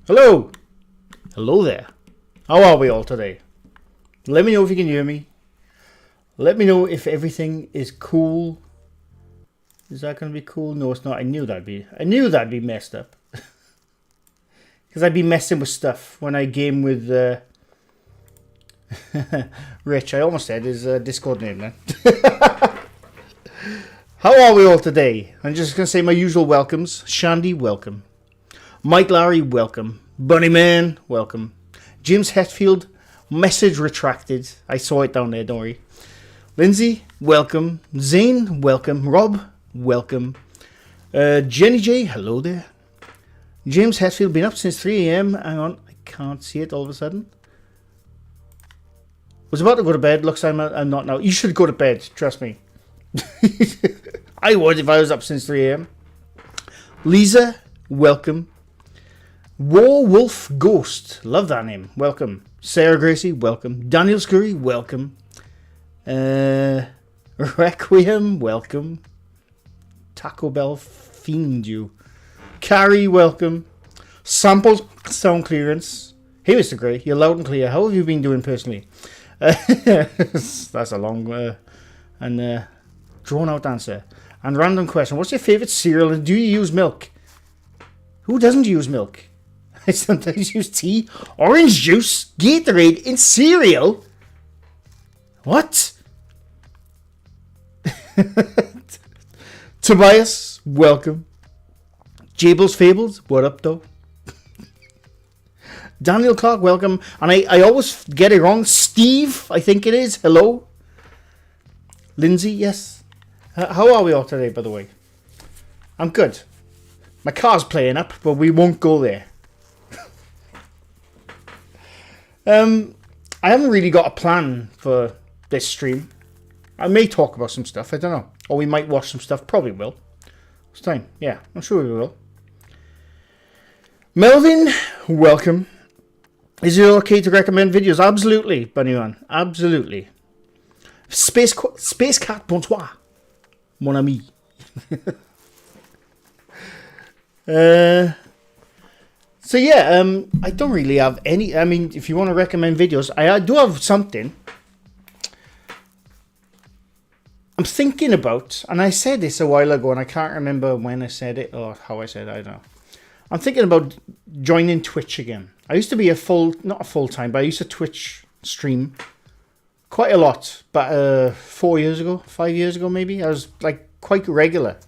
Hello! Hello there. How are we all today? Let me know if you can hear me. Let me know if everything is cool. Is that going to be cool? No, it's not. I knew that'd be messed up. Because I'd be messing with stuff when I game with Rich. I almost said his Discord name then. How are we all today? I'm just going to say my usual welcomes. Shandy, welcome. Mike Larry, welcome. Bunnyman, welcome. James Hetfield, message retracted. I saw it down there, don't worry. Lindsay, welcome. Zane, welcome. Rob, welcome. Jenny J, hello there. James Hetfield, been up since 3 a.m. Hang on, I can't see it all of a sudden. Was about to go to bed. Looks like I'm not now. You should go to bed, trust me. I would if I was up since 3 a.m. Lisa, welcome. Warwolf Ghost, love that name, welcome. Sarah Gracie, welcome. Daniel Scurry, welcome. Requiem, welcome. Taco Bell Fiend you. Carrie, welcome. Samples sound clearance. Hey Mr. Gray, you're loud and clear. How have you been doing personally? That's a long and drawn out answer. And random question, what's your favourite cereal and do you use milk? Who doesn't use milk? I sometimes use tea, orange juice, Gatorade in cereal. What? Tobias, welcome. Jables Fables, what up though? Daniel Clark, welcome. And I always get it wrong. Steve, I think it is. Hello. Lindsay, yes. How are we all today, by the way? I'm good. My car's playing up, but we won't go there. I haven't really got a plan for this stream. I may talk about some stuff, I don't know. Or we might watch some stuff, probably will. It's time, yeah, I'm sure we will. Melvin, welcome. Is it okay to recommend videos? Absolutely, Bunnyman, absolutely. Space Cat, bonsoir, mon ami. So yeah, I don't really have any. I mean, if you want to recommend videos, I do have something. I'm thinking about, and I said this a while ago, and I can't remember when I said it or how I said it, I don't know. I'm thinking about joining Twitch again. I used to be not a full time, but I used to Twitch stream quite a lot. But 4 years ago, 5 years ago maybe, I was like quite regular.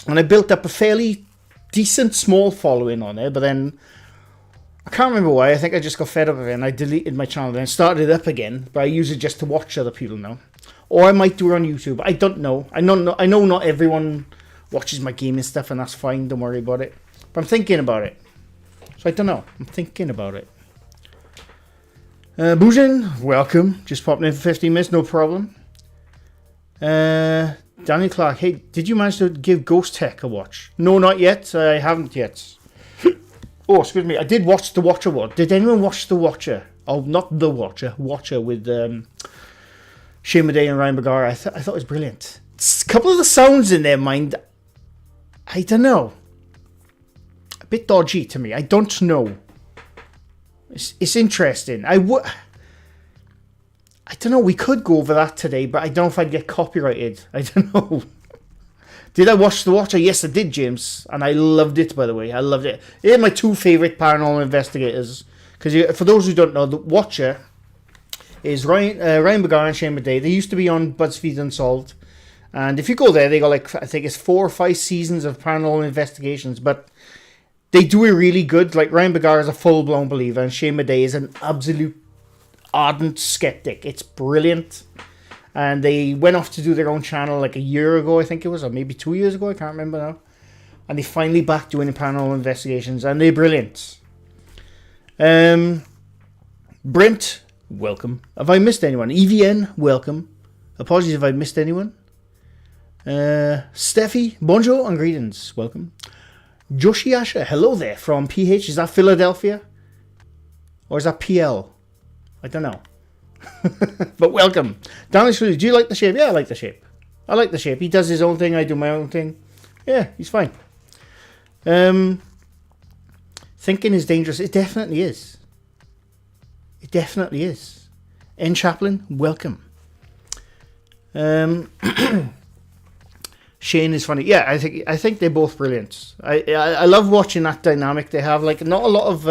And I built up a fairly decent small following on there, but then I can't remember why. I think I just got fed up of it and I deleted my channel and started it up again, but I use it just to watch other people now. Or I might do it on YouTube. I don't know. I know not everyone watches my gaming stuff and that's fine, don't worry about it. But I'm thinking about it. So I don't know. I'm thinking about it. Boujin, welcome. Just popping in for 15 minutes, no problem. Daniel Clark, hey, did you manage to give Ghost Tech a watch? No, not yet. I haven't yet. Oh, excuse me. I did watch The Watcher one. Did anyone watch The Watcher? Oh, not The Watcher. Watcher with Shane Madej and Ryan Bergara. I thought it was brilliant. A couple of the sounds in their mind, I don't know. A bit dodgy to me. I don't know. It's interesting. I don't know, we could go over that today, but I don't know if I'd get copyrighted. I don't know. Did I watch The Watcher? Yes, I did, James. And I loved it, by the way. I loved it. They're my two favourite paranormal investigators. Because for those who don't know, The Watcher is Ryan Bergara and Shane Madej. They used to be on BuzzFeed Unsolved. And if you go there, they got like, I think it's 4 or 5 seasons of paranormal investigations. But they do it really good. Like Ryan Bergara is a full-blown believer. And Shane Madej is an absolute ardent skeptic. It's brilliant. And they went off to do their own channel like a year ago, I think it was, or maybe 2 years ago, I can't remember now. And they finally back doing paranormal investigations, and they're brilliant. Brent, welcome. Have I missed anyone? EVN, welcome. Apologies if I missed anyone. Steffi, bonjour and greetings, welcome. Joshi Asher, hello there from PH. Is that Philadelphia? Or is that PL? I don't know. But welcome. Daniel, do you like the shape? Yeah, I like the shape. I like the shape. He does his own thing. I do my own thing. Yeah, he's fine. Thinking is dangerous. It definitely is. It definitely is. N. Chaplin, welcome. Shane is funny. Yeah, I think they're both brilliant. I love watching that dynamic they have. Like, not a lot of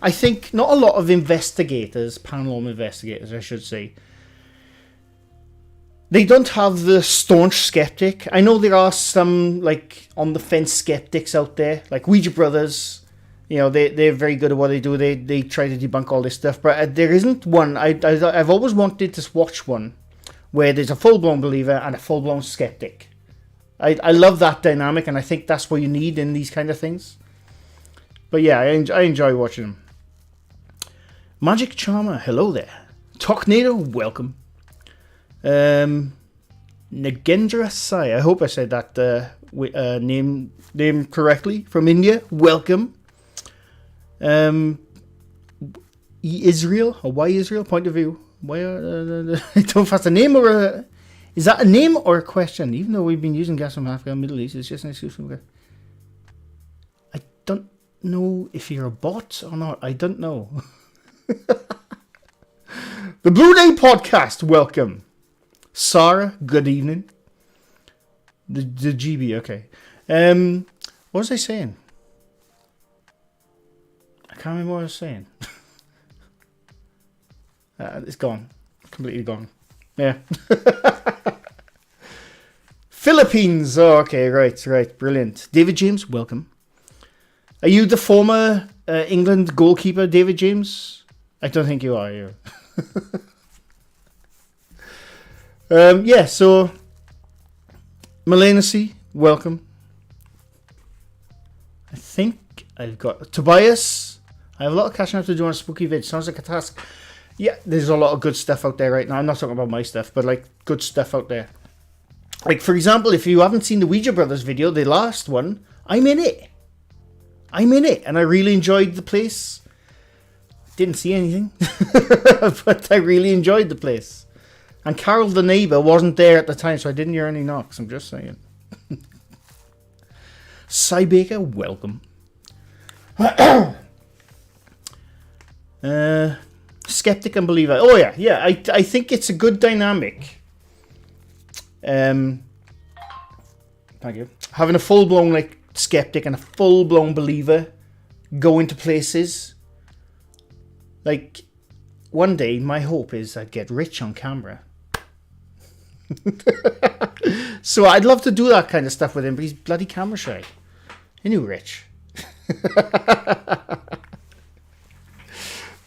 I think not a lot of investigators, paranormal investigators, I should say. They don't have the staunch skeptic. I know there are some like on the fence skeptics out there, like Ouija Brothers. You know, they're very good at what they do. They try to debunk all this stuff, but there isn't one. I've always wanted to watch one where there's a full blown believer and a full blown skeptic. I love that dynamic, and I think that's what you need in these kind of things. But yeah, I enjoy watching them. Magic Charmer, hello there. Talknado, welcome. Nagendra Sai, I hope I said that name correctly, from India, welcome. Israel, or why Israel, point of view. Why, I don't know if that's a name or a... Is that a name or a question? Even though we've been using gas from Africa and Middle East, it's just an excuse from... I don't know if you're a bot or not. I don't know. The Blue Day Podcast, welcome. Sarah, good evening. The GB, okay. What was I saying? I can't remember what I was saying. It's gone. Completely gone. Yeah. Philippines. Oh, okay, right. Brilliant. David James, welcome. Are you the former England goalkeeper, David James? I don't think you are. You. Yeah, so Malignancy, welcome. I think I've got Tobias. I have a lot of catching up to do on a spooky vid. Sounds like a task. Yeah, there's a lot of good stuff out there right now. I'm not talking about my stuff, but like good stuff out there. Like, for example, if you haven't seen the Ouija Brothers video, the last one, I'm in it, and I really enjoyed the place. Didn't see anything, but I really enjoyed the place. And Carol, the neighbour, wasn't there at the time, so I didn't hear any knocks. I'm just saying. Cy Baker, welcome. Skeptic and believer. Oh yeah. I think it's a good dynamic. Thank you. Having a full blown like skeptic and a full blown believer go into places. Like, one day my hope is I'd get rich on camera. So I'd love to do that kind of stuff with him, but he's bloody camera shy. He knew rich.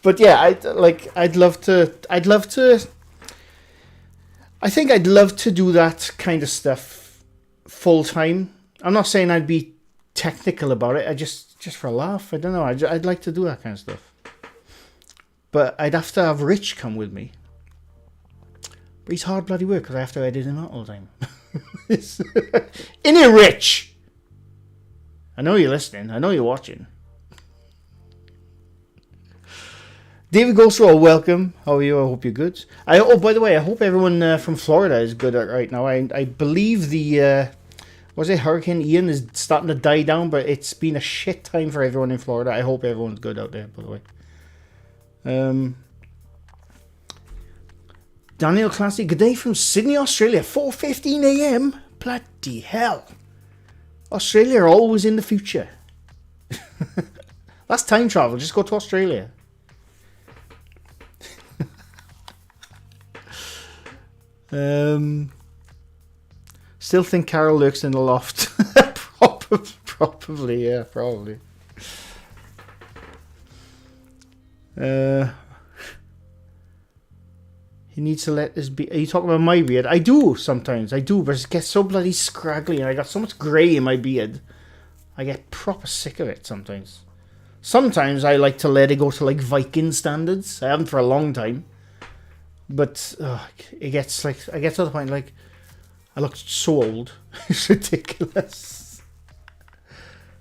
But yeah, I think I'd love to do that kind of stuff full time. I'm not saying I'd be technical about it. I just for a laugh. I don't know. I'd like to do that kind of stuff. But I'd have to have Rich come with me. But he's hard bloody work because I have to edit him out all the time. In here, Rich! I know you're listening. I know you're watching. David Ghostwall, welcome. How are you? I hope you're good. By the way, I hope everyone from Florida is good right now. I believe the Hurricane Ian is starting to die down, but it's been a shit time for everyone in Florida. I hope everyone's good out there, by the way. Daniel Clancy, good day from Sydney, Australia. 4:15 a.m. Bloody hell. Australia are always in the future. That's time travel. Just go to Australia. Still think Carol lurks in the loft. Probably, yeah, probably. He needs to let this be. Are you talking about my beard? I do sometimes. I do, but it gets so bloody scraggly, and I got so much grey in my beard. I get proper sick of it sometimes. Sometimes I like to let it go to like Viking standards. I haven't for a long time. But it gets like, I get to the point like I look so old. It's ridiculous.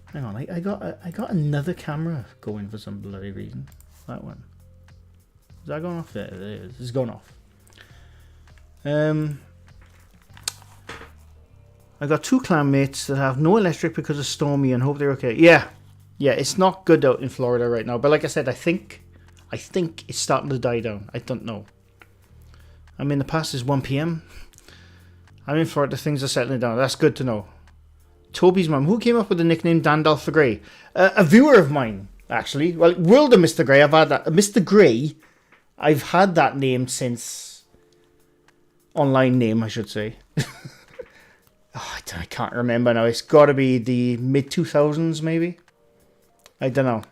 Hang on, I got another camera going for some bloody reason. That one. Is that going off? There it is. It's going off. I got two clanmates that have no electric because of Stormy and hope they're okay. Yeah. Yeah, it's not good out in Florida right now. But like I said, I think it's starting to die down. I don't know. I mean, the past is 1 p.m. I'm in Florida. Things are settling down. That's good to know. Toby's mum. Who came up with the nickname Dandalf the Grey? A viewer of mine, actually. Well, World of Mr. Grey. I've had that. Mr. Grey. I've had that name since... Online name, I should say. I can't remember now. It's got to be the mid-2000s, maybe? I don't know.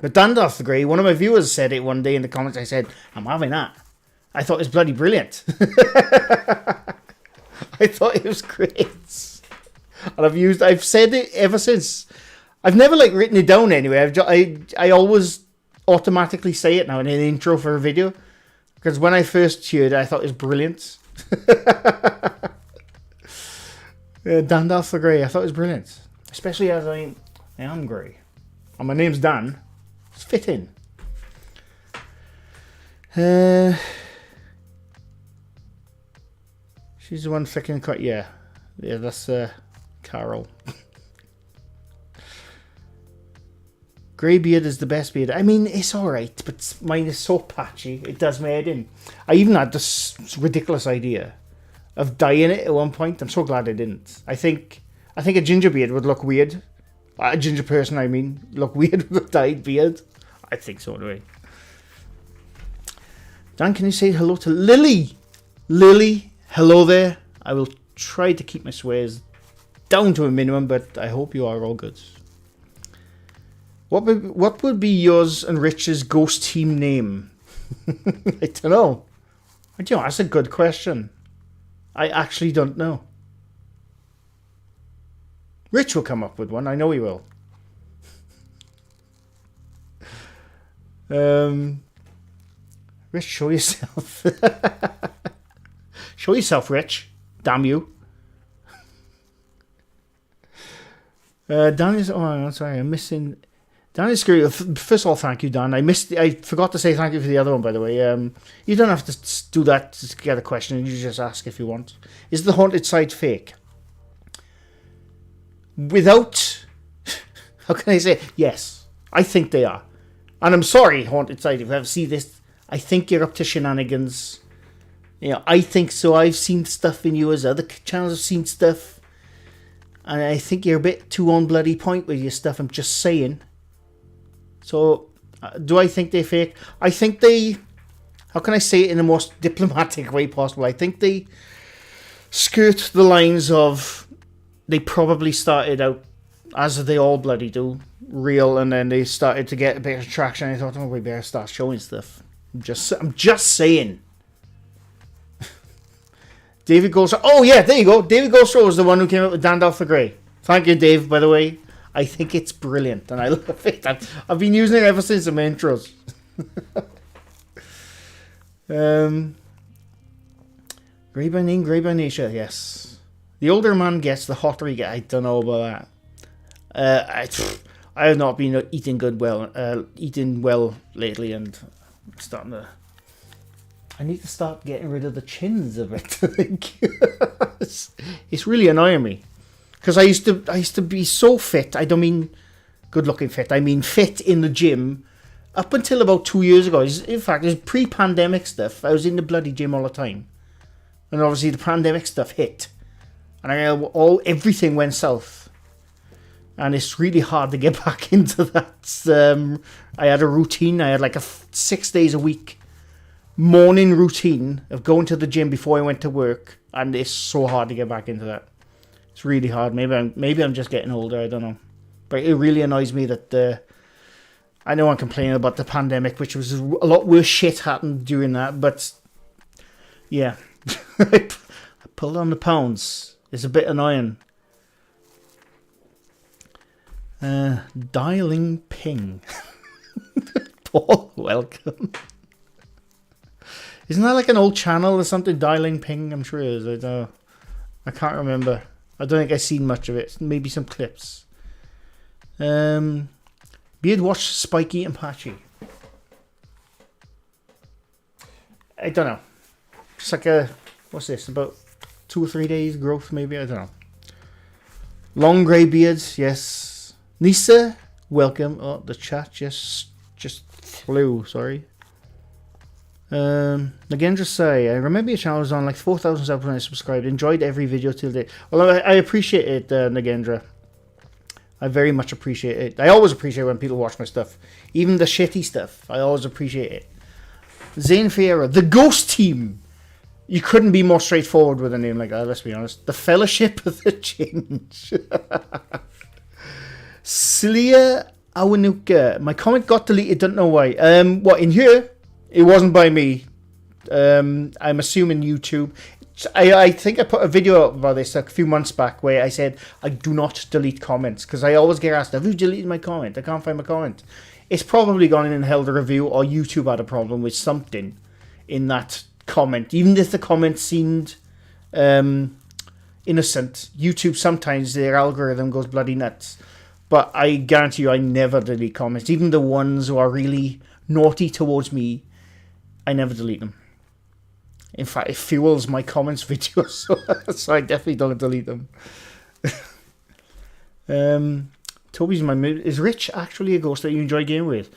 But Dandalf the Grey, one of my viewers said it one day in the comments. I said, I'm having that. I thought it was bloody brilliant. I thought it was great. And I've said it ever since. I've never written it down anyway. I always automatically say it now in an intro for a video. Because when I first heard it, I thought it was brilliant. Dandalf the Grey, I thought it was brilliant. Especially as I am grey. And my name's Dan. It's fitting. She's the one flicking cut. Yeah, that's Carol. Grey beard is the best beard. I mean, it's alright, but mine is so patchy, it does my head in. I even had this ridiculous idea of dyeing it at one point. I'm so glad I didn't. I think a ginger beard would look weird. A ginger person, I mean, look weird with a dyed beard. I think so anyway. Dan, can you say hello to Lily? Lily, hello there. I will try to keep my swears down to a minimum, but I hope you are all good. What would be yours and Rich's ghost team name? I don't know. That's a good question. I actually don't know. Rich will come up with one. I know he will. Rich, show yourself. Show yourself, Rich. Damn you. Dan is... Oh, I'm sorry. I'm missing... Dan is scary. First of all, thank you, Dan. I forgot to say thank you for the other one, by the way. You don't have to do that to get a question. You just ask if you want. Is the haunted site fake? Without... How can I say? Yes. I think they are. And I'm sorry, haunted site, if you ever see this. I think you're up to shenanigans. I think so. I've seen stuff in yours. Other channels have seen stuff. And I think you're a bit too on bloody point with your stuff. I'm just saying. So, do I think they're fake? I think they... How can I say it in the most diplomatic way possible? I think they skirt the lines of... They probably started out, as they all bloody do, real, and then they started to get a bit of traction, and I thought, oh, we better start showing stuff. I'm just saying. David Goldstraw. Oh, yeah, there you go. David Goldstraw was the one who came up with Dandalf the Grey. Thank you, Dave, by the way. I think it's brilliant, and I love it. I've been using it ever since in my intros. Grey by name, grey by nature, yes. The older man gets, the hotter he gets. I don't know about that. I have not been eating well lately, and I'm starting to... I need to start getting rid of the chins of it. I think it's really annoying me. Because I used to be so fit. I don't mean good-looking fit. I mean fit in the gym up until about 2 years ago. In fact, it's pre-pandemic stuff. I was in the bloody gym all the time. And obviously the pandemic stuff hit. And everything went south. And it's really hard to get back into that. I had a routine. I had like 6 days a week morning routine of going to the gym before I went to work. And it's so hard to get back into that. It's really hard. Maybe I'm just getting older. I don't know. But it really annoys me that I know I'm complaining about the pandemic, which was a lot worse shit happened during that. But yeah, I pulled on the pounds. It's a bit annoying. Dialing ping. Paul, welcome. Isn't that like an old channel or something? Dialing ping, I'm sure it is. I don't know. I can't remember. I don't think I've seen much of it. Maybe some clips. Beard wash, spiky and patchy. I don't know. It's like what's this? About 2 or 3 days growth maybe? I don't know. Long grey beards, yes. Nisa, welcome. Oh, the chat just flew. Sorry. Again, just say, I remember your channel was on like 4,000 subs when I subscribed. Enjoyed every video till date. Well, I appreciate it, Nagendra. I very much appreciate it. I always appreciate when people watch my stuff. Even the shitty stuff. I always appreciate it. Zane Fiera, the Ghost Team. You couldn't be more straightforward with a name like that, let's be honest. The Fellowship of the Change. Celia Awanuka. My comment got deleted, don't know why. What, in here? It wasn't by me. I'm assuming YouTube. I think I put a video up about this a few months back where I said I do not delete comments because I always get asked, have you deleted my comment? I can't find my comment. It's probably gone in and held a review, or YouTube had a problem with something in that comment. Even if the comment seemed innocent, YouTube sometimes their algorithm goes bloody nuts. But I guarantee you I never delete comments. Even the ones who are really naughty towards me, I never delete them. In fact, it fuels my comments videos, so I definitely don't delete them. Toby's my mood. Is Rich actually a ghost that you enjoy gaming with?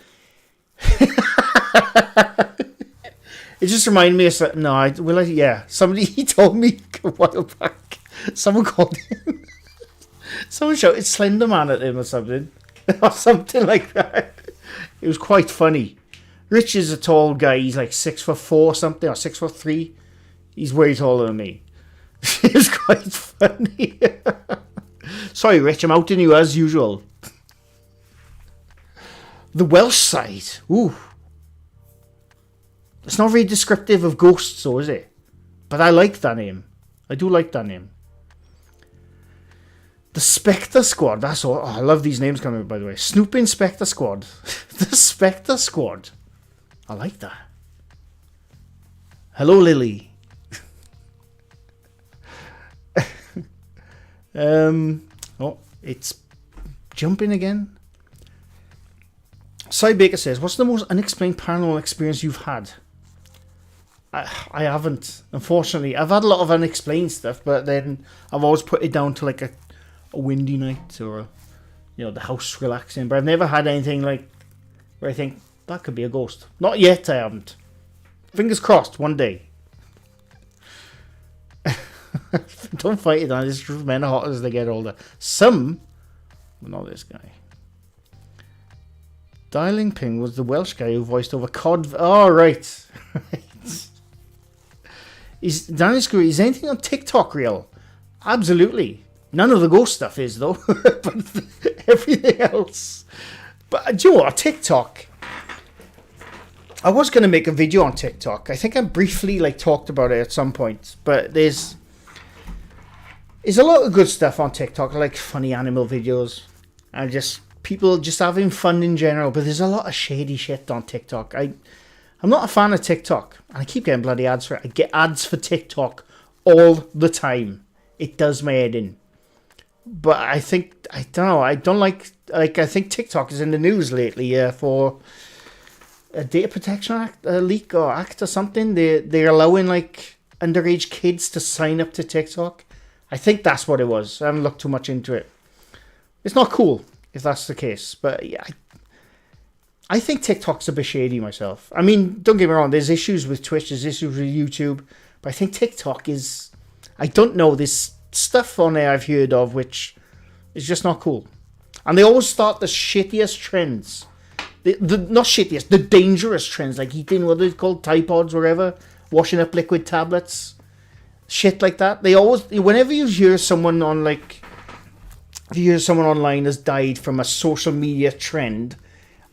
It just reminded me of something. No, yeah. Somebody, he told me a while back. Someone called him. Someone shouted Slender Man at him or something. Or something like that. It was quite funny. Rich is a tall guy. He's like 6'4" or something, or 6'3". He's way taller than me. It was quite funny. Sorry, Rich, I'm outing you as usual. The Welsh side. Ooh. It's not very descriptive of ghosts, though, is it? But I like that name. I do like that name. The Spectre Squad. That's all. Oh, I love these names coming up, by the way. Snooping Spectre Squad. The Spectre Squad. I like that. Hello, Lily. Oh, it's jumping again. Cy Baker says, what's the most unexplained paranormal experience you've had? I haven't, unfortunately. I've had a lot of unexplained stuff, but then I've always put it down to like a windy night or, the house relaxing. But I've never had anything like where I think that could be a ghost. Not yet, I haven't. Fingers crossed, one day. Don't fight it, man. It's men are hot as they get older. Some, but not this guy. Dialing Ping was the Welsh guy who voiced over COD. Oh, right. Is anything on TikTok real? Absolutely. None of the ghost stuff is, though. But everything else. But do you know what? TikTok. I was going to make a video on TikTok. I think I briefly talked about it at some point. But there's a lot of good stuff on TikTok, like funny animal videos and just people just having fun in general. But there's a lot of shady shit on TikTok. I'm not a fan of TikTok, and I keep getting bloody ads for it. I get ads for TikTok all the time. It does my head in. But I think I think TikTok is in the news lately for a data protection act, leak or act or something. They're allowing underage kids to sign up to TikTok. I think that's what it was. I haven't looked too much into it. It's not cool if that's the case, but yeah, I think TikTok's a bit shady myself. I mean, don't get me wrong, there's issues with Twitch, there's issues with YouTube, but I think TikTok is, I don't know, there's stuff on there I've heard of which is just not cool. And they always start the shittiest trends. Not shittiest, the dangerous trends, like eating what are they called, Tide Pods, whatever, washing up liquid tablets, shit like that. They always, whenever you hear someone on if you hear someone online has died from a social media trend,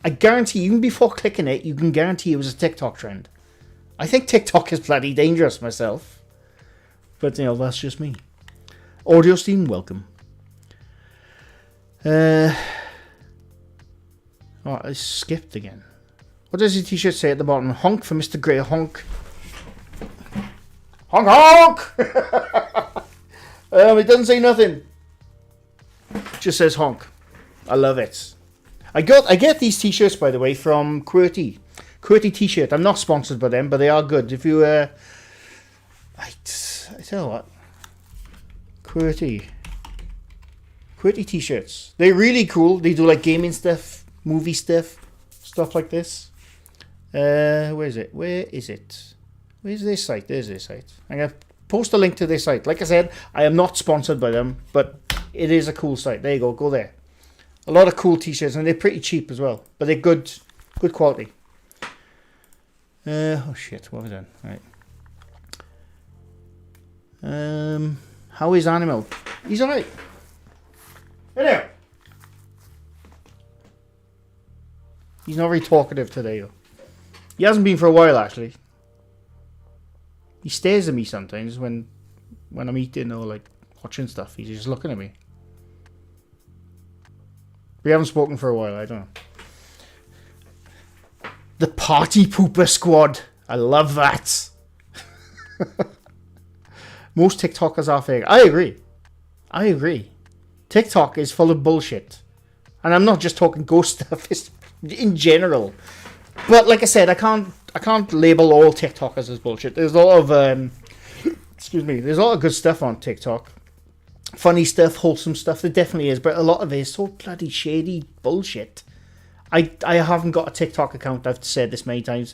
I guarantee, even before clicking it, you can guarantee it was a TikTok trend. I think TikTok is bloody dangerous myself. But, that's just me. Audio Steam, welcome. Oh, I skipped again. What does your t-shirt say at the bottom? Honk for Mr. Grey. Honk. Honk, honk! It doesn't say nothing. It just says honk. I love it. I get these t-shirts, by the way, from QWERTY. QWERTY t-shirt. I'm not sponsored by them, but they are good. If you, I tell you what. QWERTY QWERTY t-shirts. They're really cool. They do like gaming stuff, movie stuff like this. Where is it? Where's this site? There's this site. I'm going to post a link to this site. Like I said, I am not sponsored by them, but it is a cool site. There you go. Go there. A lot of cool t-shirts, and they're pretty cheap as well. But they're good quality. Oh shit, what was that? Right. How is Animal? He's alright. Hey there. He's not very talkative today, though. He hasn't been for a while, actually. He stares at me sometimes when I'm eating or like watching stuff. He's just looking at me. We haven't spoken for a while, I don't know. The Party Pooper Squad. I love that. Most TikTokers are fake. I agree. TikTok is full of bullshit. And I'm not just talking ghost stuff, it's in general. But like I said, I can't label all TikTokers as bullshit. There's a lot of there's a lot of good stuff on TikTok. Funny stuff, wholesome stuff, there definitely is, but a lot of it is so bloody shady bullshit. I haven't got a TikTok account, I've said this many times.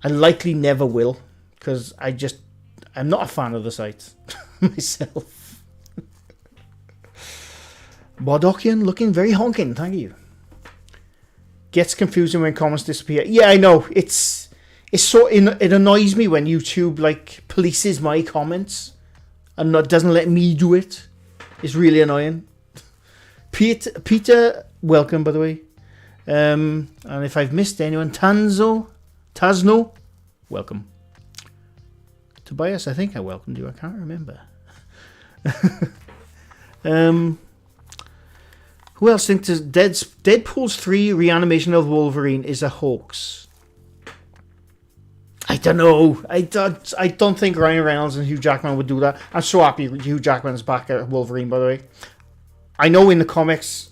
I likely never will, because I'm not a fan of the site myself. Bodokian looking very honking, thank you. Gets confusing when comments disappear. Yeah, I know. It annoys me when YouTube like polices my comments and doesn't let me do it. It's really annoying. Peter, welcome by the way. And if I've missed anyone, Tazno, welcome. Tobias, I think I welcomed you. I can't remember. Who else thinks Deadpool's 3 reanimation of Wolverine is a hoax? I don't know. I don't think Ryan Reynolds and Hugh Jackman would do that. I'm so happy Hugh Jackman's back at Wolverine, by the way. I know in the comics,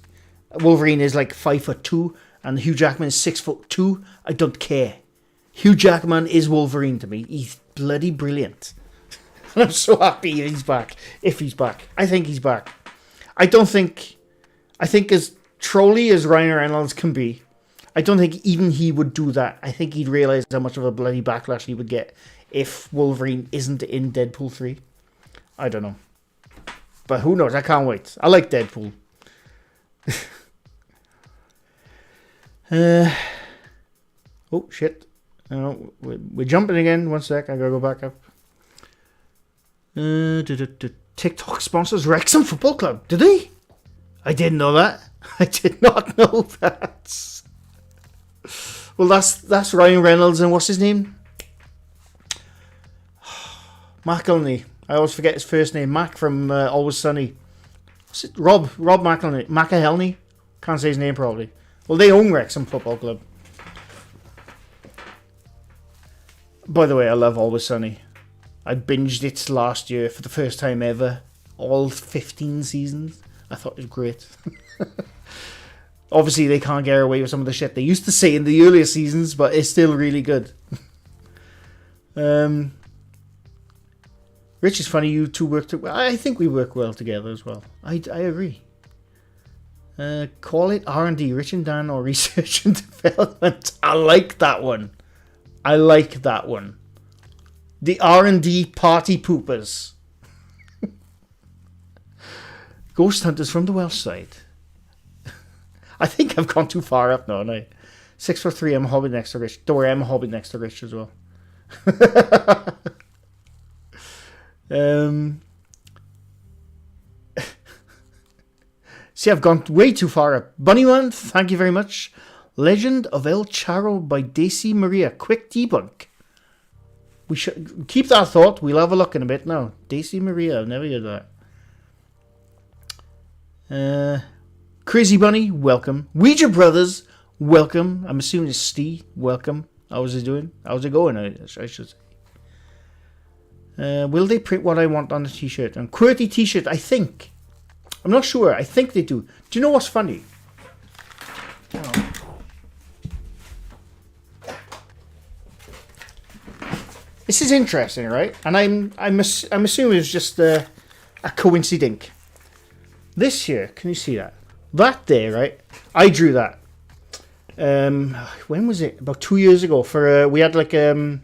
Wolverine is like 5'2", and Hugh Jackman is 6'2". I don't care. Hugh Jackman is Wolverine to me. He's bloody brilliant. And I'm so happy he's back. If he's back. I think he's back. I think as trolly as Ryan Reynolds can be, I don't think even he would do that. I think he'd realise how much of a bloody backlash he would get if Wolverine isn't in Deadpool 3. I don't know. But who knows? I can't wait. I like Deadpool. Oh, shit. We're jumping again. 1 sec. I gotta go back up. TikTok sponsors Wrexham Football Club. Did they? I didn't know that. I did not know that. Well, that's Ryan Reynolds and what's his name? McElhenney. I always forget his first name. Mac from Always Sunny. What's it? Rob McElhenney. McElhenney? Can't say his name properly. Well, they own Wrexham Football Club. By the way, I love Always Sunny. I binged it last year for the first time ever. All 15 seasons. I thought it was great. Obviously, they can't get away with some of the shit they used to say in the earlier seasons, but it's still really good. Rich, is funny you two work together. I think we work well together as well. I agree. Call it R&D, Rich and Dan, or research and development. I like that one. The R&D party poopers. Ghost hunters from the Welsh side. I think I've gone too far up now, haven't I? 6'3", I'm a hobbit next to Rich. Don't worry, I'm a hobbit next to Rich as well. See, I've gone way too far up. Bunnyman, thank you very much. Legend of El Charro by Daisy Maria. Quick debunk. We should keep that thought. We'll have a look in a bit now. Daisy Maria, I've never heard that. Crazy Bunny, welcome. Ouija Brothers, welcome. I'm assuming it's Steve, welcome. How's it doing? How's it going, I should say. Will they print what I want on the t-shirt? And QWERTY t-shirt, I think. I'm not sure. I think they do. Do you know what's funny? This is interesting, right? And I'm assuming it's just a coincidence. This here, can you see that? That there, right? I drew that. When was it? About 2 years ago. For we had like oh,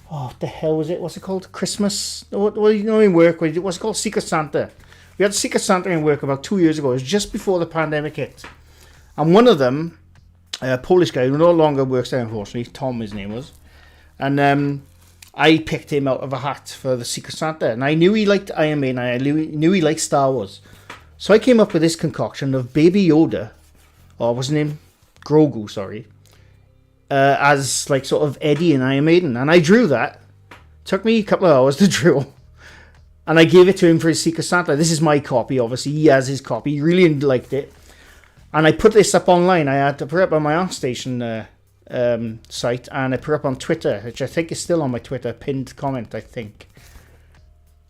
what the hell was it? What's it called? Christmas? What you know in work? What's it called? Secret Santa. We had Secret Santa in work about 2 years ago. It was just before the pandemic hit. And one of them, a Polish guy who no longer works there, unfortunately, Tom his name was, and I picked him out of a hat for the Secret Santa. And I knew he liked Iron Man, and I knew he liked Star Wars. So I came up with this concoction of Baby Yoda, or what's his name? Grogu, sorry. As like sort of Eddie in Iron Maiden. And I drew that. Took me a couple of hours to draw. And I gave it to him for his Secret Santa. This is my copy, obviously. He has his copy. He really liked it. And I put this up online. I had to put it up on my ArtStation site. And I put it up on Twitter, which I think is still on my Twitter. Pinned comment, I think.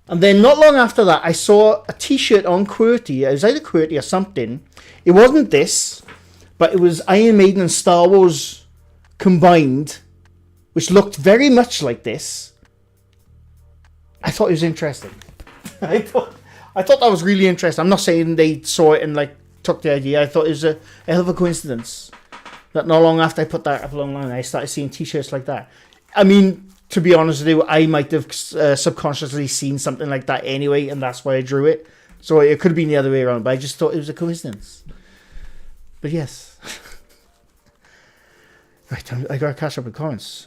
And then not long after that, I saw a t-shirt on QWERTY. It was either QWERTY or something. It wasn't this, but it was Iron Maiden and Star Wars combined, which looked very much like this. I thought it was interesting. I thought that was really interesting. I'm not saying they saw it and like took the idea. I thought it was a hell of a coincidence that not long after I put that up online, I started seeing t-shirts like that. I mean, to be honest with you, I might have subconsciously seen something like that anyway, and that's why I drew it. So it could have been the other way around, but I just thought it was a coincidence. But yes. Right, I gotta catch up with comments.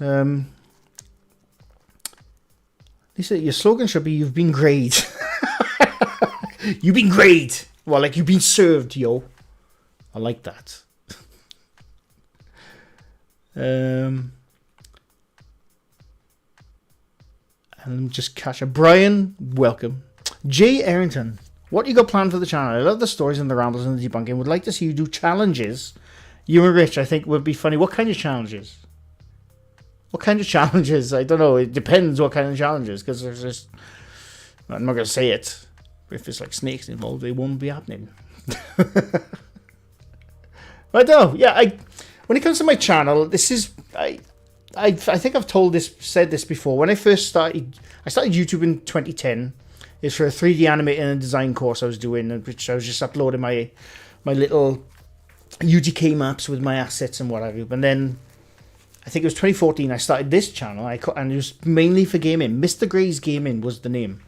Lisa, your slogan should be, "You've been great." You've been great. Well, like you've been served, yo. I like that. And just catch up. Brian, welcome. Jay Arrington, what you got planned for the channel? I love the stories and the rambles and the debunking. Would like to see you do challenges. You and Rich, I think, would be funny. What kind of challenges? What kind of challenges? I don't know. It depends what kind of challenges. Because there's just... I'm not going to say it. If there's like snakes involved, they won't be happening. But no, yeah. When it comes to my channel, this is... I think I've said this before. When I first started... I started YouTube in 2010. It's for a 3D animating and design course I was doing, which I was just uploading my little UGK maps with my assets and what have you. And then I think it was 2014 I started this channel, and it was mainly for gaming. Mr. Grey's Gaming was the name.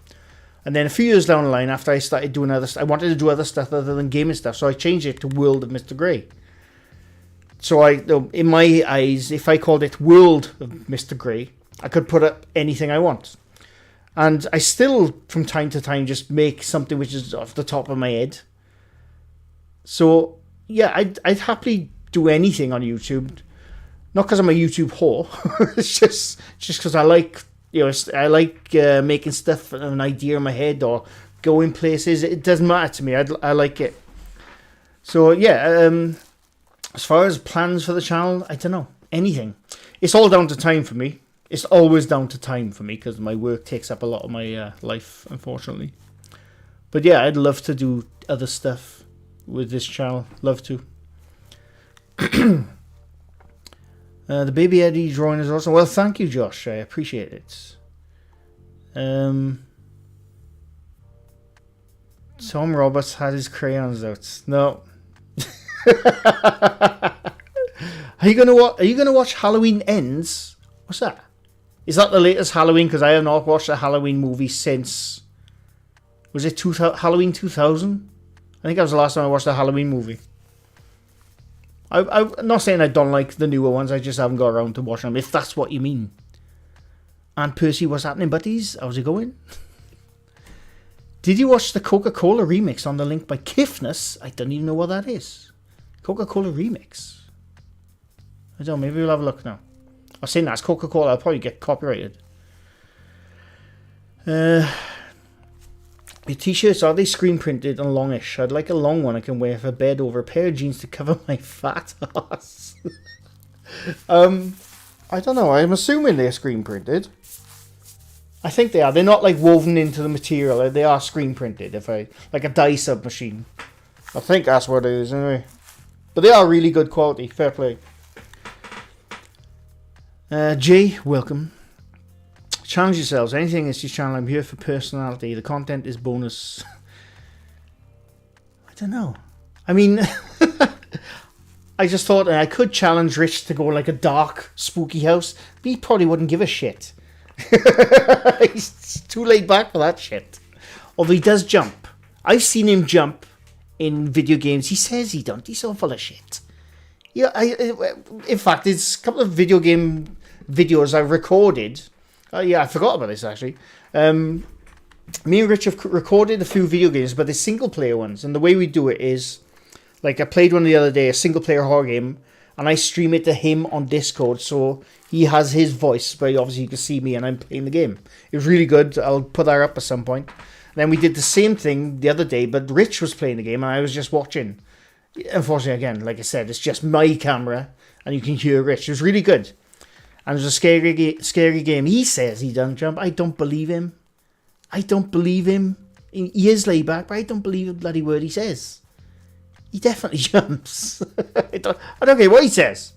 And then a few years down the line, after I started doing I wanted to do other stuff other than gaming stuff, so I changed it to World of Mr. Grey. So in my eyes, if I called it World of Mr. Grey, I could put up anything I want. And I still, from time to time, just make something which is off the top of my head. So, yeah, I'd happily do anything on YouTube. Not because I'm a YouTube whore. It's just because I like, I like making stuff, an idea in my head, or going places. It doesn't matter to me. I like it. So, yeah, as far as plans for the channel, I don't know. Anything. It's all down to time for me. It's always down to time for me because my work takes up a lot of my life, unfortunately. But yeah, I'd love to do other stuff with this channel. Love to. The Baby Eddie drawing is awesome. Well, thank you, Josh. I appreciate it. Tom Roberts had his crayons out. No. Are you gonna watch Halloween Ends? What's that? Is that the latest Halloween? Because I have not watched a Halloween movie since... Was it Halloween 2000? I think that was the last time I watched a Halloween movie. I'm not saying I don't like the newer ones. I just haven't got around to watching them, if that's what you mean. And Percy, what's happening, buddies? How's it going? Did you watch the Coca-Cola remix on the link by Kiffness? I don't even know what that is. Coca-Cola remix. I don't know. Maybe we'll have a look now. I was saying that's Coca-Cola. I'll probably get copyrighted. Your t-shirts, are they screen printed and longish? I'd like a long one I can wear for bed over a pair of jeans to cover my fat ass. I don't know. I'm assuming they're screen printed. I think they are. They're not like woven into the material. They are screen printed. Like a dye sub machine. I think that's what it is anyway. But they are really good quality. Fair play. Jay, welcome. Challenge yourselves. Anything is this channel. I'm here for personality. The content is bonus. don't know. I mean, I just thought I could challenge Rich to go like a dark, spooky house. But he probably wouldn't give a shit. He's too laid back for that shit. Although he does jump. I've seen him jump in video games. He says he don't. He's so full of shit. Yeah, in fact, there's a couple of video game videos I recorded. I forgot about this actually. Me and Rich have recorded a few video games, but they're single player ones. And the way we do it is, like I played one the other day, a single player horror game, and I stream it to him on Discord, so he has his voice, but obviously you can see me and I'm playing the game. It was really good. I'll put that up at some point. And then we did the same thing the other day, but Rich was playing the game and I was just watching. Unfortunately, again, like I said, it's just my camera and you can hear Rich. It was really good. And it was a scary game. He says he doesn't jump. I don't believe him. He is laid back, but I don't believe a bloody word he says. He definitely jumps. I don't care what he says.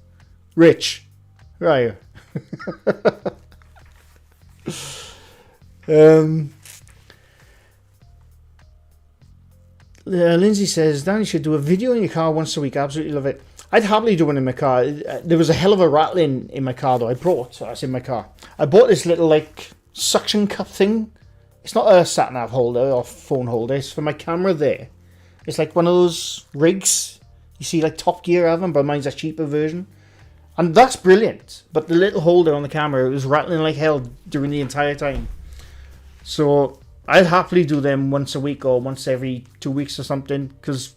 Rich. Right. Lindsay says, Danny should do a video in your car once a week. Absolutely love it. I'd happily do one in my car. There was a hell of a rattling in my car though. I bought this little like suction cup thing. It's not a sat-nav holder or phone holder. It's for my camera there. It's like one of those rigs. You see like Top Gear have them, but mine's a cheaper version. And that's brilliant. But the little holder on the camera, it was rattling like hell during the entire time. So I'd happily do them once a week or once every 2 weeks or something. Because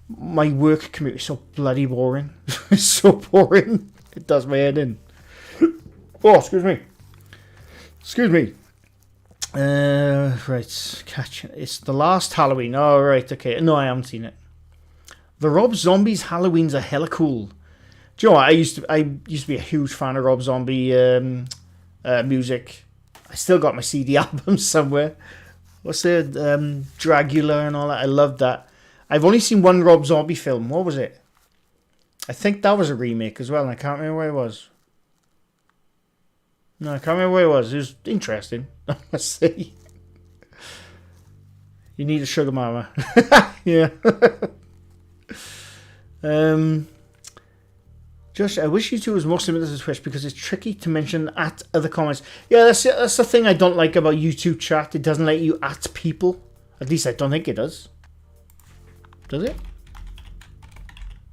my work commute is so bloody boring. It's so boring. It does my head in. Oh, excuse me. Right, catch it. It's the last Halloween. Oh, right, okay. No, I haven't seen it. The Rob Zombie's Halloween's are hella cool. Do you know what? I used to be a huge fan of Rob Zombie music. I still got my CD album somewhere. What's the Dracula and all that? I loved that. I've only seen one Rob Zombie film. What was it? I think that was a remake as well, and I can't remember where it was. No, I can't remember where it was. It was interesting, I must say. You need a sugar mama. Yeah. Josh, I wish YouTube was more similar to Twitch because it's tricky to mention at other comments. Yeah, that's the thing I don't like about YouTube chat. It doesn't let you at people. At least I don't think it does. Does it?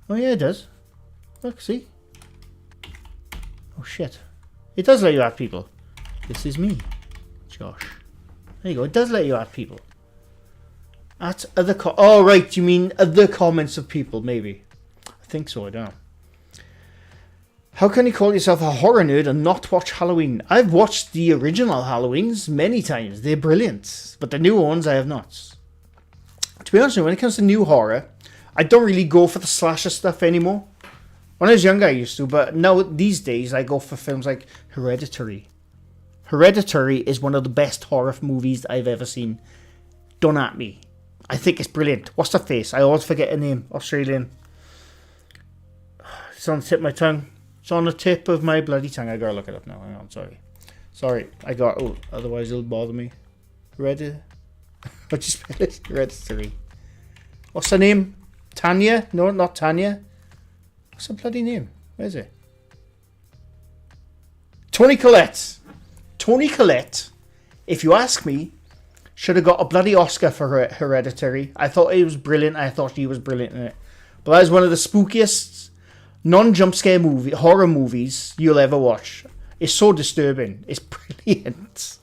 Oh yeah, it does. Look, see? Oh shit. It does let you add people. This is me, Josh. There you go. It does let you add people. At other oh, right. You mean other comments of people, maybe. I think so. I don't know. How can you call yourself a horror nerd and not watch Halloween? I've watched the original Halloweens many times. They're brilliant. But the new ones, I have not. To be honest with you, when it comes to new horror, I don't really go for the slasher stuff anymore. When I was younger, I used to, but now these days I go for films like Hereditary. Hereditary is one of the best horror movies I've ever seen. Don't at me. I think it's brilliant. What's her face? I always forget her name. Australian. It's on the tip of my tongue. It's on the tip of my bloody tongue. I gotta look it up now. Hang on, sorry. Otherwise it'll bother me. What'd you spell it? Hereditary. What's her name? Tanya? No, not Tanya. What's her bloody name? Where is it? Toni Collette. Toni Collette, if you ask me, should have got a bloody Oscar for Hereditary. I thought it was brilliant. I thought she was brilliant in it. But that is one of the spookiest non-jump scare horror movies you'll ever watch. It's so disturbing. It's brilliant.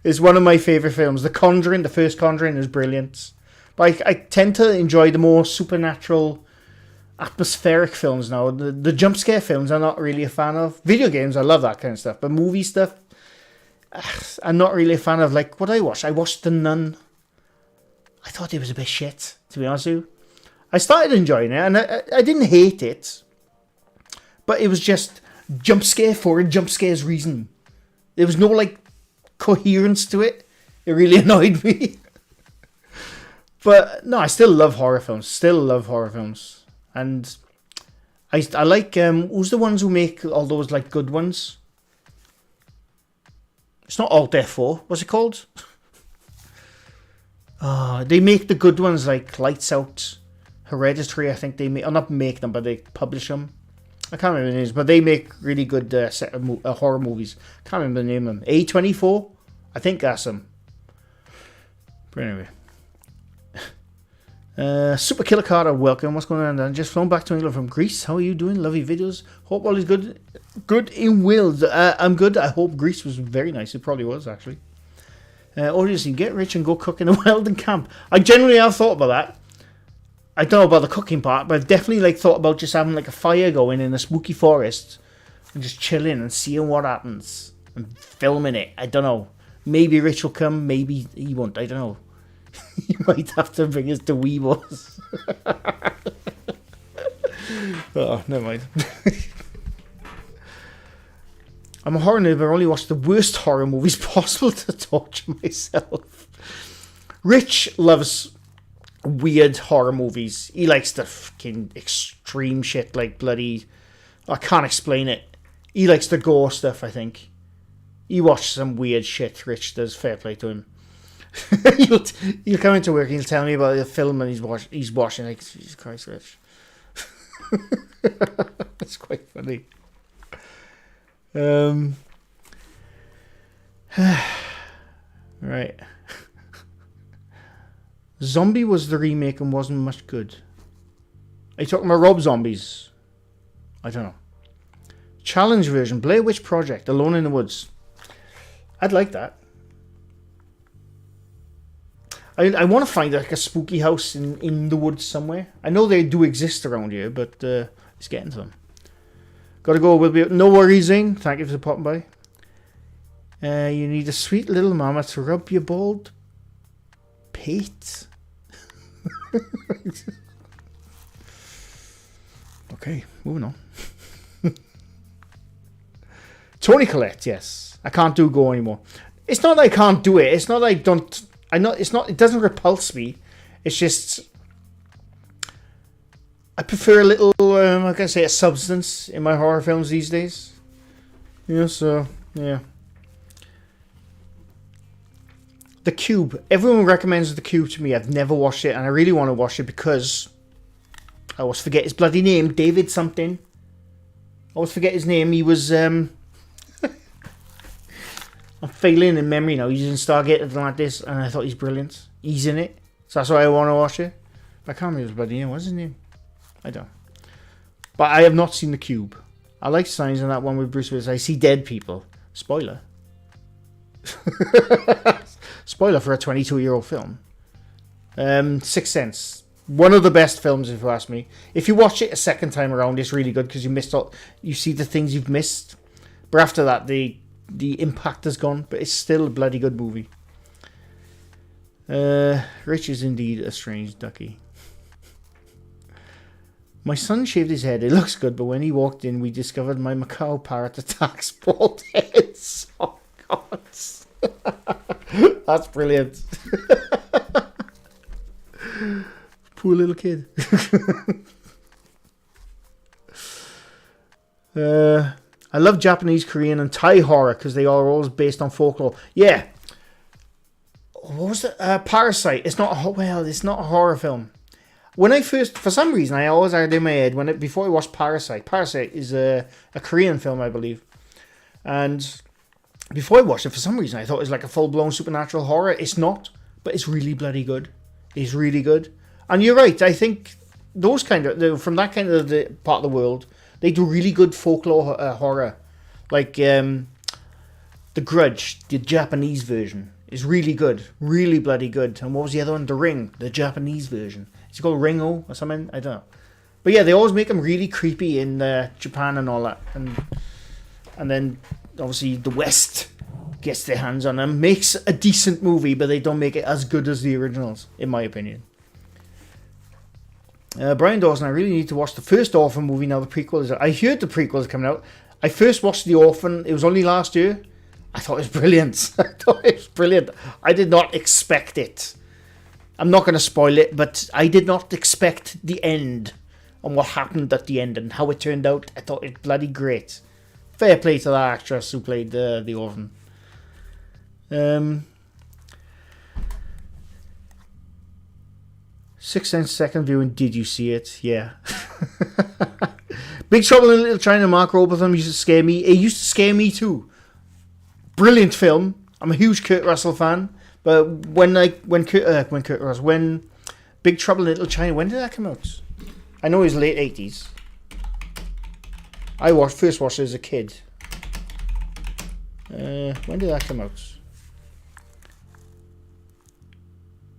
It's one of my favourite films. The Conjuring, the first Conjuring, is brilliant. But I tend to enjoy the more supernatural, atmospheric films now. The jump scare films I'm not really a fan of. Video games, I love that kind of stuff. But movie stuff, I'm not really a fan of. Like, what I watched The Nun. I thought it was a bit shit, to be honest with you. I started enjoying it, and I didn't hate it. But it was just jump scare for a jump scare's reason. There was no, like, coherence to it. It really annoyed me. But, no, I still love horror films. And I like, who's the ones who make all those, like, good ones? It's not Alt F4. What's it called? They make the good ones like Lights Out, Hereditary. I think they make, or not make them, but they publish them. I can't remember the names, but they make really good set of horror movies. Can't remember the name of them. A24, I think that's them. But anyway. Super Killer Carter, welcome. What's going on, Dan? Just flown back to England from Greece. How are you doing? Lovely videos. Hope all is good. Good in Wales. I'm good. I hope Greece was very nice. It probably was, actually. Obviously, get rich and go cook in a welding camp. I generally have thought about that. I don't know about the cooking part, but I've definitely thought about just having a fire going in a spooky forest and just chilling and seeing what happens and filming it. I don't know. Maybe Rich will come. Maybe he won't. I don't know. You might have to bring us to Weebles. Oh, never mind. I'm a horror nerd, but I only watch the worst horror movies possible to torture myself. Rich loves weird horror movies. He likes the fucking extreme shit, like bloody... I can't explain it. He likes the gore stuff, I think. He watches some weird shit, Rich does. Fair play to him. he'll come into work and he'll tell me about the film and he's watching, like, Jesus Christ, Rich. That's quite funny. Right. Zombie was the remake and wasn't much good. Are you talking about Rob Zombies? I don't know. Challenge version, Blair Witch Project, Alone in the Woods. I'd like that. I want to find a spooky house in the woods somewhere. I know they do exist around here, but it's getting to them. Gotta go. We'll be no worries, Zing. Thank you for popping by. You need a sweet little mama to rub your bald pate. Okay, moving on. Tony Collette, yes. I can't do go anymore. It's not that I can't do it. It's not that I don't. I know it's not. It doesn't repulse me. It's just I prefer a little, like I say, a substance in my horror films these days. Yeah, so yeah. The Cube. Everyone recommends The Cube to me. I've never watched it, and I really want to watch it because I always forget his bloody name. David something. I always forget his name. He was I'm failing in memory now. He's in Stargate and like this, and I thought he's brilliant. He's in it, so that's why I want to watch it. But I can't remember his bloody name. What's his name? I don't. But I have not seen The Cube. I like signs in that one with Bruce Willis. I see dead people. Spoiler. Spoiler for a 22-year-old film. Sixth Sense. One of the best films, if you ask me. If you watch it a second time around, it's really good because you missed all. You see the things you've missed. But after that, the impact has gone. But it's still a bloody good movie. Rich is indeed a strange ducky. My son shaved his head. It looks good, but when he walked in, we discovered my macaw parrot attacks bald heads. Oh, God. That's brilliant. Poor little kid. I love Japanese, Korean, and Thai horror because they are always based on folklore. Yeah. What was it? Parasite. It's not a horror film. When I first, for some reason, I always had in my head before I watched Parasite. Parasite is a Korean film, I believe, and before I watched it, for some reason, I thought it was like a full-blown supernatural horror. It's not, but it's really bloody good. It's really good, and you're right. I think those from that kind of the part of the world, they do really good folklore horror, like The Grudge, the Japanese version, is really good, really bloody good. And what was the other one? The Ring, the Japanese version. It's called Ringo or something. I don't know. But yeah, they always make them really creepy in Japan and all that. And then, obviously, the West gets their hands on them. Makes a decent movie, but they don't make it as good as the originals, in my opinion. Brian Dawson, I really need to watch the first Orphan movie now the prequel is out. I heard the prequel is coming out. I first watched The Orphan. It was only last year. I thought it was brilliant. I did not expect it. I'm not going to spoil it, but I did not expect the end and what happened at the end and how it turned out. I thought it bloody great. Fair play to that actress who played the orphan. Sixth Sense second viewing. Did you see it? Yeah. Big Trouble in Little China. Mark Robotham used to scare me. It used to scare me too. Brilliant film. I'm a huge Kurt Russell fan. But when Big Trouble in Little China, when did that come out? I know it was late 80s. I first watched it as a kid. When did that come out?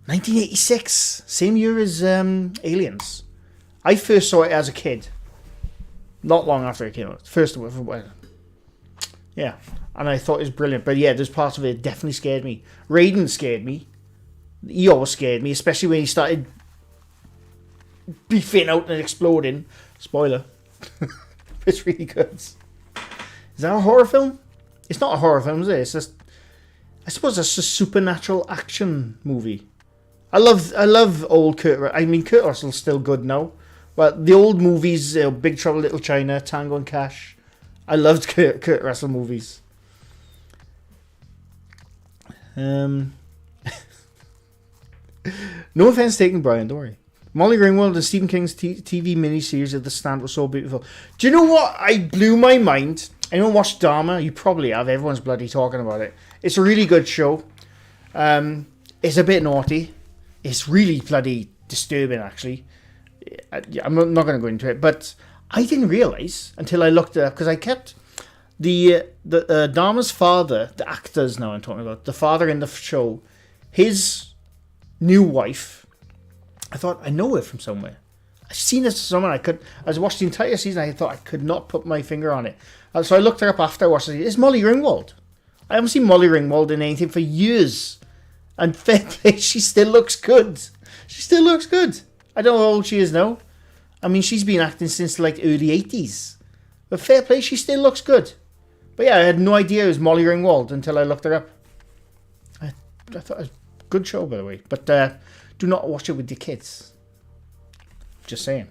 1986. Same year as Aliens. I first saw it as a kid. Not long after it came out. Yeah. And I thought it was brilliant. But yeah, there's parts of it that definitely scared me. Raiden scared me. He always scared me. Especially when he started beefing out and exploding. Spoiler. It's really good. Is that a horror film? It's not a horror film, is it? It's just... I suppose it's a supernatural action movie. I love old Kurt... I mean, Kurt Russell's still good now. But the old movies, Big Trouble in Little China, Tango and Cash... I loved Kurt Russell movies. No offense taken, Brian, don't worry. Molly Ringwald and Stephen King's TV miniseries of The Stand was so beautiful. Do you know what? I blew my mind. Anyone watched Dharma? You probably have. Everyone's bloody talking about it. It's a really good show. It's a bit naughty. It's really bloody disturbing, actually. I'm not going to go into it, but I didn't realise until I looked it up, because I kept the Dharma's father, the actors now I'm talking about, the father in the show, his new wife, I thought, I know her from somewhere. I've seen this somewhere. I watched the entire season. I thought I could not put my finger on it. So I looked her up after I watched it. It's Molly Ringwald. I haven't seen Molly Ringwald in anything for years. And fair play, she still looks good. She still looks good. I don't know how old she is now. I mean, she's been acting since like early 80s. But fair play, she still looks good. But yeah, I had no idea it was Molly Ringwald until I looked her up. I thought it was a good show, by the way. But do not watch it with your kids. Just saying.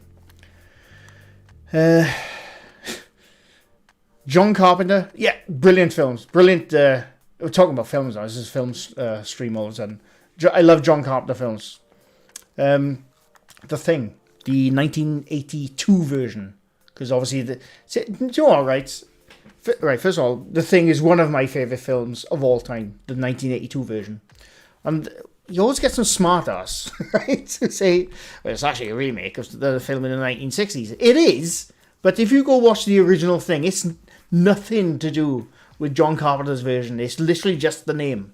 John Carpenter. Yeah, brilliant films. Brilliant. We're talking about films now. This is film stream all of a sudden. I love John Carpenter films. The Thing. The 1982 version. Because obviously... do you know what, right? Right, first of all, The Thing is one of my favourite films of all time. The 1982 version. And... you always get some smart ass, right? To say, well, it's actually a remake of the film in the 1960s. It is, but if you go watch the original Thing, it's nothing to do with John Carpenter's version. It's literally just the name.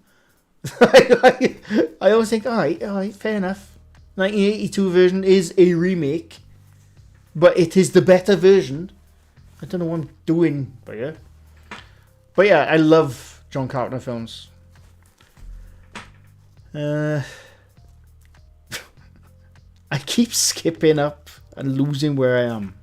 I always think, all right, fair enough. 1982 version is a remake, but it is the better version. I don't know what I'm doing, but yeah, I love John Carpenter films. I keep skipping up and losing where I am.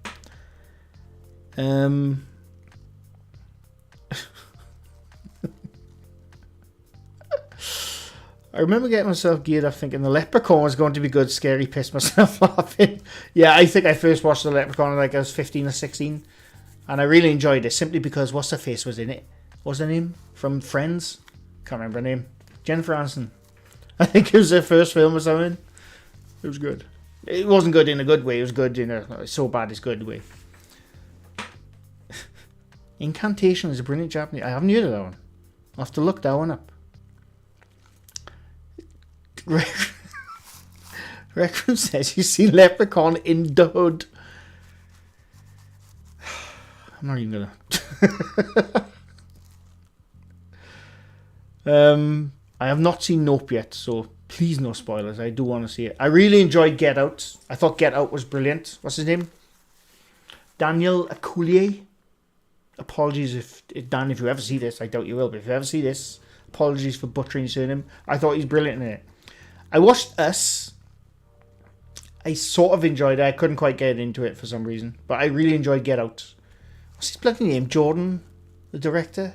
I remember getting myself geared up thinking the Leprechaun was going to be good. Scary, pissed myself laughing. Yeah, I think I first watched the Leprechaun like I was 15 or 16, and I really enjoyed it simply because what's her face was in it. What's her name from Friends? Can't remember her name. Jennifer Aniston. I think it was their first film or something. It was good. It wasn't good in a good way. It was good in a so bad it's good way. Incantation is a brilliant Japanese. I haven't heard of that one. I'll have to look that one up. Rec Room says you see Leprechaun in the Hood. I'm not even gonna. I have not seen Nope yet, so please no spoilers. I do want to see it. I really enjoyed Get Out. I thought Get Out was brilliant. What's his name? Daniel Akullier. Apologies if Dan, if you ever see this. I doubt you will, but if you ever see this, apologies for butchering his surname. I thought he's brilliant in it. I watched Us. I sort of enjoyed it. I couldn't quite get into it for some reason, but I really enjoyed Get Out. What's his bloody name? Jordan, the director?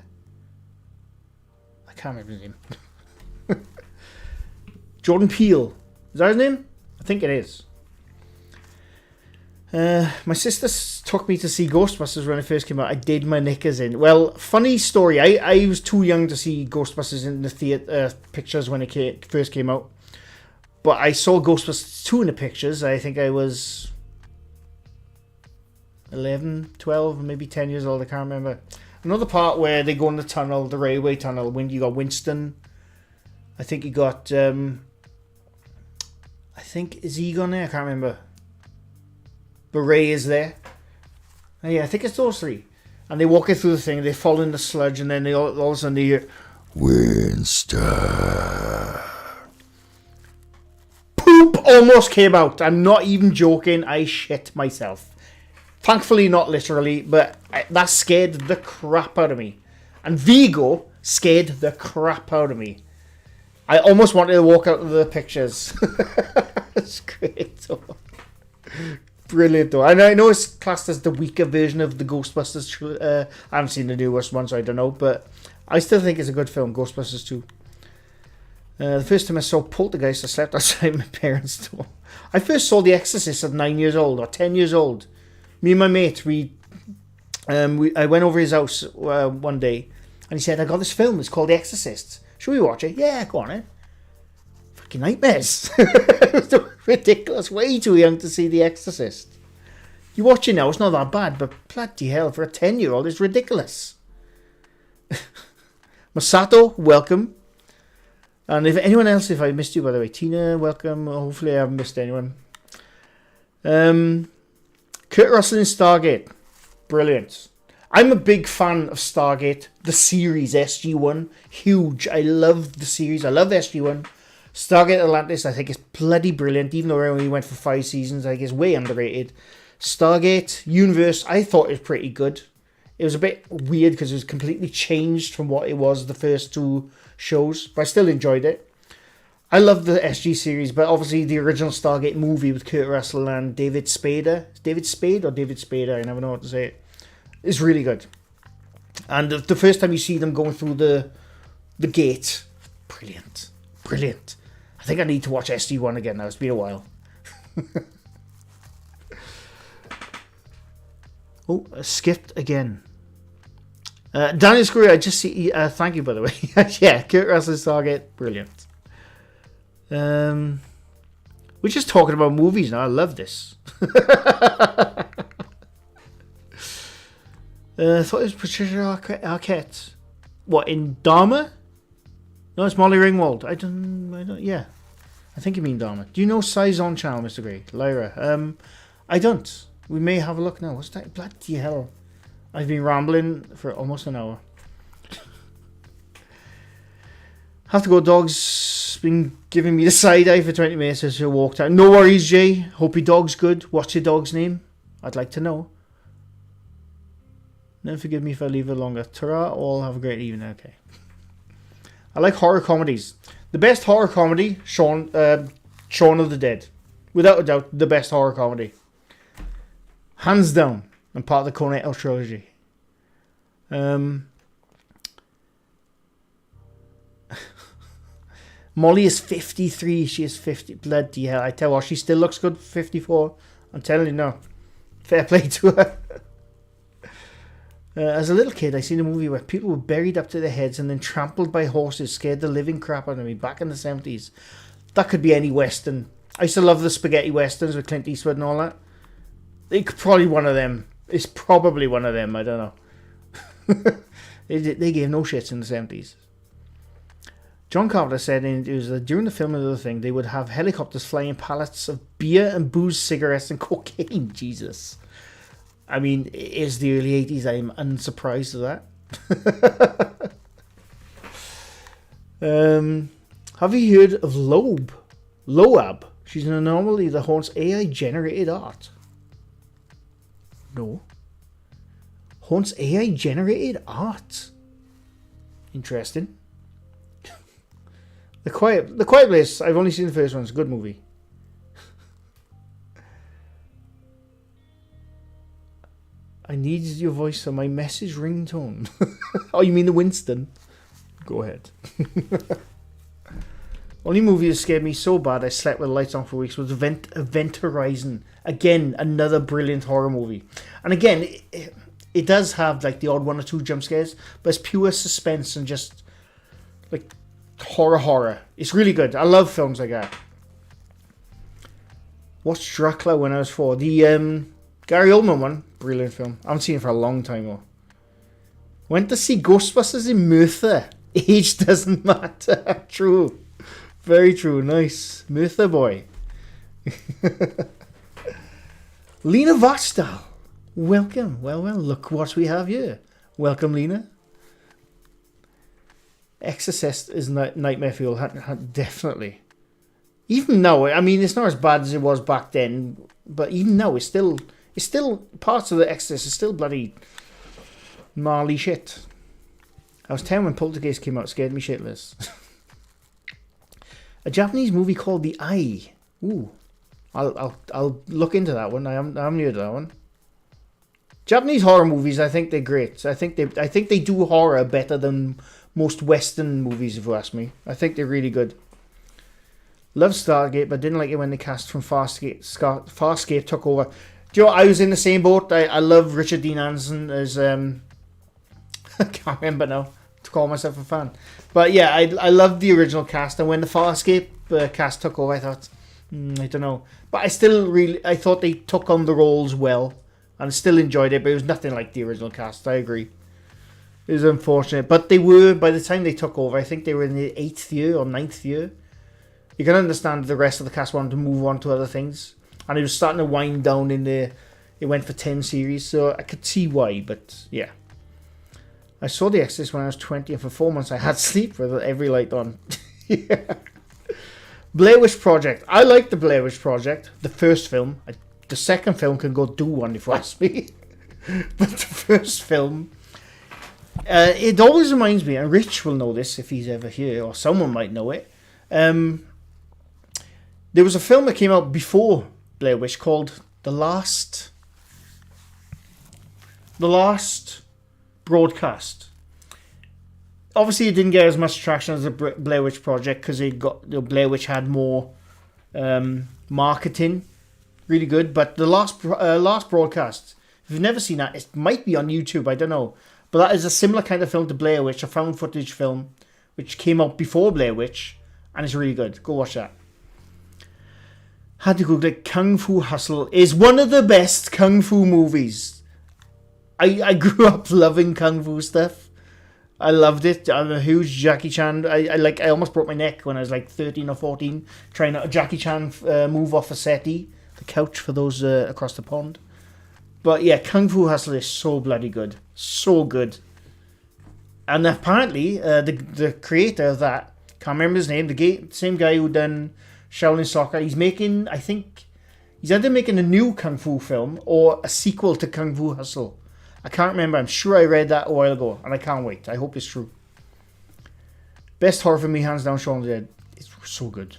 I can't remember his name. Jordan Peele. Is that his name? I think it is. My sister took me to see Ghostbusters when it first came out. I did my knickers in. Well, funny story. I was too young to see Ghostbusters in the theatre pictures when it first came out. But I saw Ghostbusters 2 in the pictures. I think I was 11, 12, maybe 10 years old. I can't remember. Another part where they go in the tunnel, the railway tunnel. When you got Winston. I think you got... I think, is Egon there? I can't remember. But Ray is there. Oh, yeah, I think it's those three. And they walk it through the thing. They fall in the sludge. And then all of a sudden they hear... Winston. Poop almost came out. I'm not even joking. I shit myself. Thankfully, not literally, but that scared the crap out of me. And Vigo scared the crap out of me. I almost wanted to walk out of the pictures. It's great, though. Brilliant, though. And I know it's classed as the weaker version of the Ghostbusters. I haven't seen the newest one, so I don't know. But I still think it's a good film, Ghostbusters 2. The first time I saw Poltergeist, I slept outside my parents' door. I first saw The Exorcist at 9 years old, or 10 years old. Me and my mate, I went over his house one day, and he said, I got this film, it's called The Exorcist. Should we watch it? Yeah, go on, eh? Fucking nightmares. It was ridiculous, way too young to see The Exorcist. You watch it now, it's not that bad, but bloody hell, for a 10-year-old, it's ridiculous. Masato, welcome. And if anyone else, if I missed you, by the way, Tina, welcome. Hopefully I haven't missed anyone. Kurt Russell in Stargate. Brilliant. I'm a big fan of Stargate, the series SG-1. Huge. I love the series. I love SG-1. Stargate Atlantis, I think, is bloody brilliant. Even though it only went for 5 seasons, I think it's way underrated. Stargate Universe, I thought it was pretty good. It was a bit weird because it was completely changed from what it was the first 2 shows, but I still enjoyed it. I love the SG series, but obviously the original Stargate movie with Kurt Russell and David Spader. David Spade or David Spader? I never know what to say. It's really good. And the first time you see them going through the gate, brilliant. Brilliant. I think I need to watch SG-1 again now. It's been a while. Oh, I skipped again. Daniel Scurry, I just see... thank you, by the way. Yeah, Kurt Russell Stargate, brilliant. We're just talking about movies now. I love this. I thought it was Patricia Arquette. What, in Dharma? No, it's Molly Ringwald. I don't. Yeah, I think you mean Dharma. Do you know Saison Channel, Mr. Grey? Lyra. I don't. We may have a look now. What's that? Bloody hell! I've been rambling for almost an hour. Have to go. Dog's been giving me the side eye for 20 minutes as I walked out. No worries, Jay. Hope your dog's good. What's your dog's name? I'd like to know. Never forgive me if I leave it longer. Ta-ra, all have a great evening. Okay. I like horror comedies. The best horror comedy, Shaun of the Dead. Without a doubt, the best horror comedy. Hands down. And part of the Cornetto trilogy. Molly is 53. She is 50. Bloody hell. I tell you what, she still looks good for 54. I'm telling you, no. Fair play to her. As a little kid, I seen a movie where people were buried up to their heads and then trampled by horses, scared the living crap out of me back in the 70s. That could be any Western. I used to love the spaghetti Westerns with Clint Eastwood and all that. It's probably one of them. It's probably one of them. I don't know. They gave no shits in the 70s. John Carpenter said during the filming of the thing, they would have helicopters flying pallets of beer and booze, cigarettes and cocaine. Jesus. I mean, it is the early 80s. I'm unsurprised at that. Have you heard of Loab? She's an anomaly that haunts AI-generated art. No. Haunts AI-generated art. Interesting. The Quiet Place. I've only seen the first one. It's a good movie. I need your voice for my message ringtone. Oh, you mean the Winston? Go ahead. Only movie that scared me so bad I slept with the lights on for weeks was Event Horizon. Again, another brilliant horror movie. And again, it does have like the odd 1 or 2 jump scares, but it's pure suspense and just like horror. It's really good. I love films like that. Watched Dracula when I was 4. The Gary Oldman one, brilliant film. I haven't seen it for a long time though. Went to see Ghostbusters in Merthyr. Age doesn't matter. True. Very true. Nice. Merthyr boy. Lena Vastal. Welcome. Well, look what we have here. Welcome, Lena. Exorcist is nightmare fuel. Definitely. Even now, I mean, it's not as bad as it was back then, but even now, it's still parts of the Exorcist is still bloody gnarly shit. I was 10 when Poltergeist came out, scared me shitless. A Japanese movie called The Eye. Ooh, I'll look into that one. I'm new to that one. Japanese horror movies, I think they're great. I think they do horror better than most Western movies, if you ask me. I think they're really good. Loved Stargate, but didn't like it when the cast from Farscape took over. Do you know, I was in the same boat. I love Richard Dean Anderson as I can't remember now to call myself a fan, but yeah, I loved the original cast, and when the Farscape cast took over, I thought I don't know, but I thought they took on the roles well, and I still enjoyed it, but it was nothing like the original cast. I agree. It was unfortunate, but they were, by the time they took over, I think they were in the 8th year or 9th year. You can understand the rest of the cast wanted to move on to other things, and it was starting to wind down in the. It went for 10 series, so I could see why, but yeah. I saw The Exorcist when I was 20, and for 4 months I had sleep with every light on. Yeah. Blair Witch Project. I like the Blair Witch Project, the first film. The second film can go do one if you ask me. But the first film, it always reminds me, and Rich will know this if he's ever here, or someone might know it. There was a film that came out before Blair Witch called The Last Broadcast. Obviously, it didn't get as much traction as the Blair Witch Project because Blair Witch had more marketing, really good. But the last Broadcast, if you've never seen that, it might be on YouTube. I don't know, but that is a similar kind of film to Blair Witch, a found footage film, which came out before Blair Witch, and it's really good. Go watch that. Had to Google it. Kung Fu Hustle is one of the best kung fu movies. I grew up loving kung fu stuff. I loved it. I'm a huge Jackie Chan. I almost broke my neck when I was like 13 or 14 trying a Jackie Chan move off a settee, the couch for those across the pond. But yeah, Kung Fu Hustle is so bloody good, so good. And apparently, the creator of that, can't remember his name, the same guy who done Shaolin Soccer. He's either making a new Kung Fu film or a sequel to Kung Fu Hustle. I can't remember. I'm sure I read that a while ago, and I can't wait. I hope it's true. Best horror for me, hands down, Shaun of the Dead. It's so good.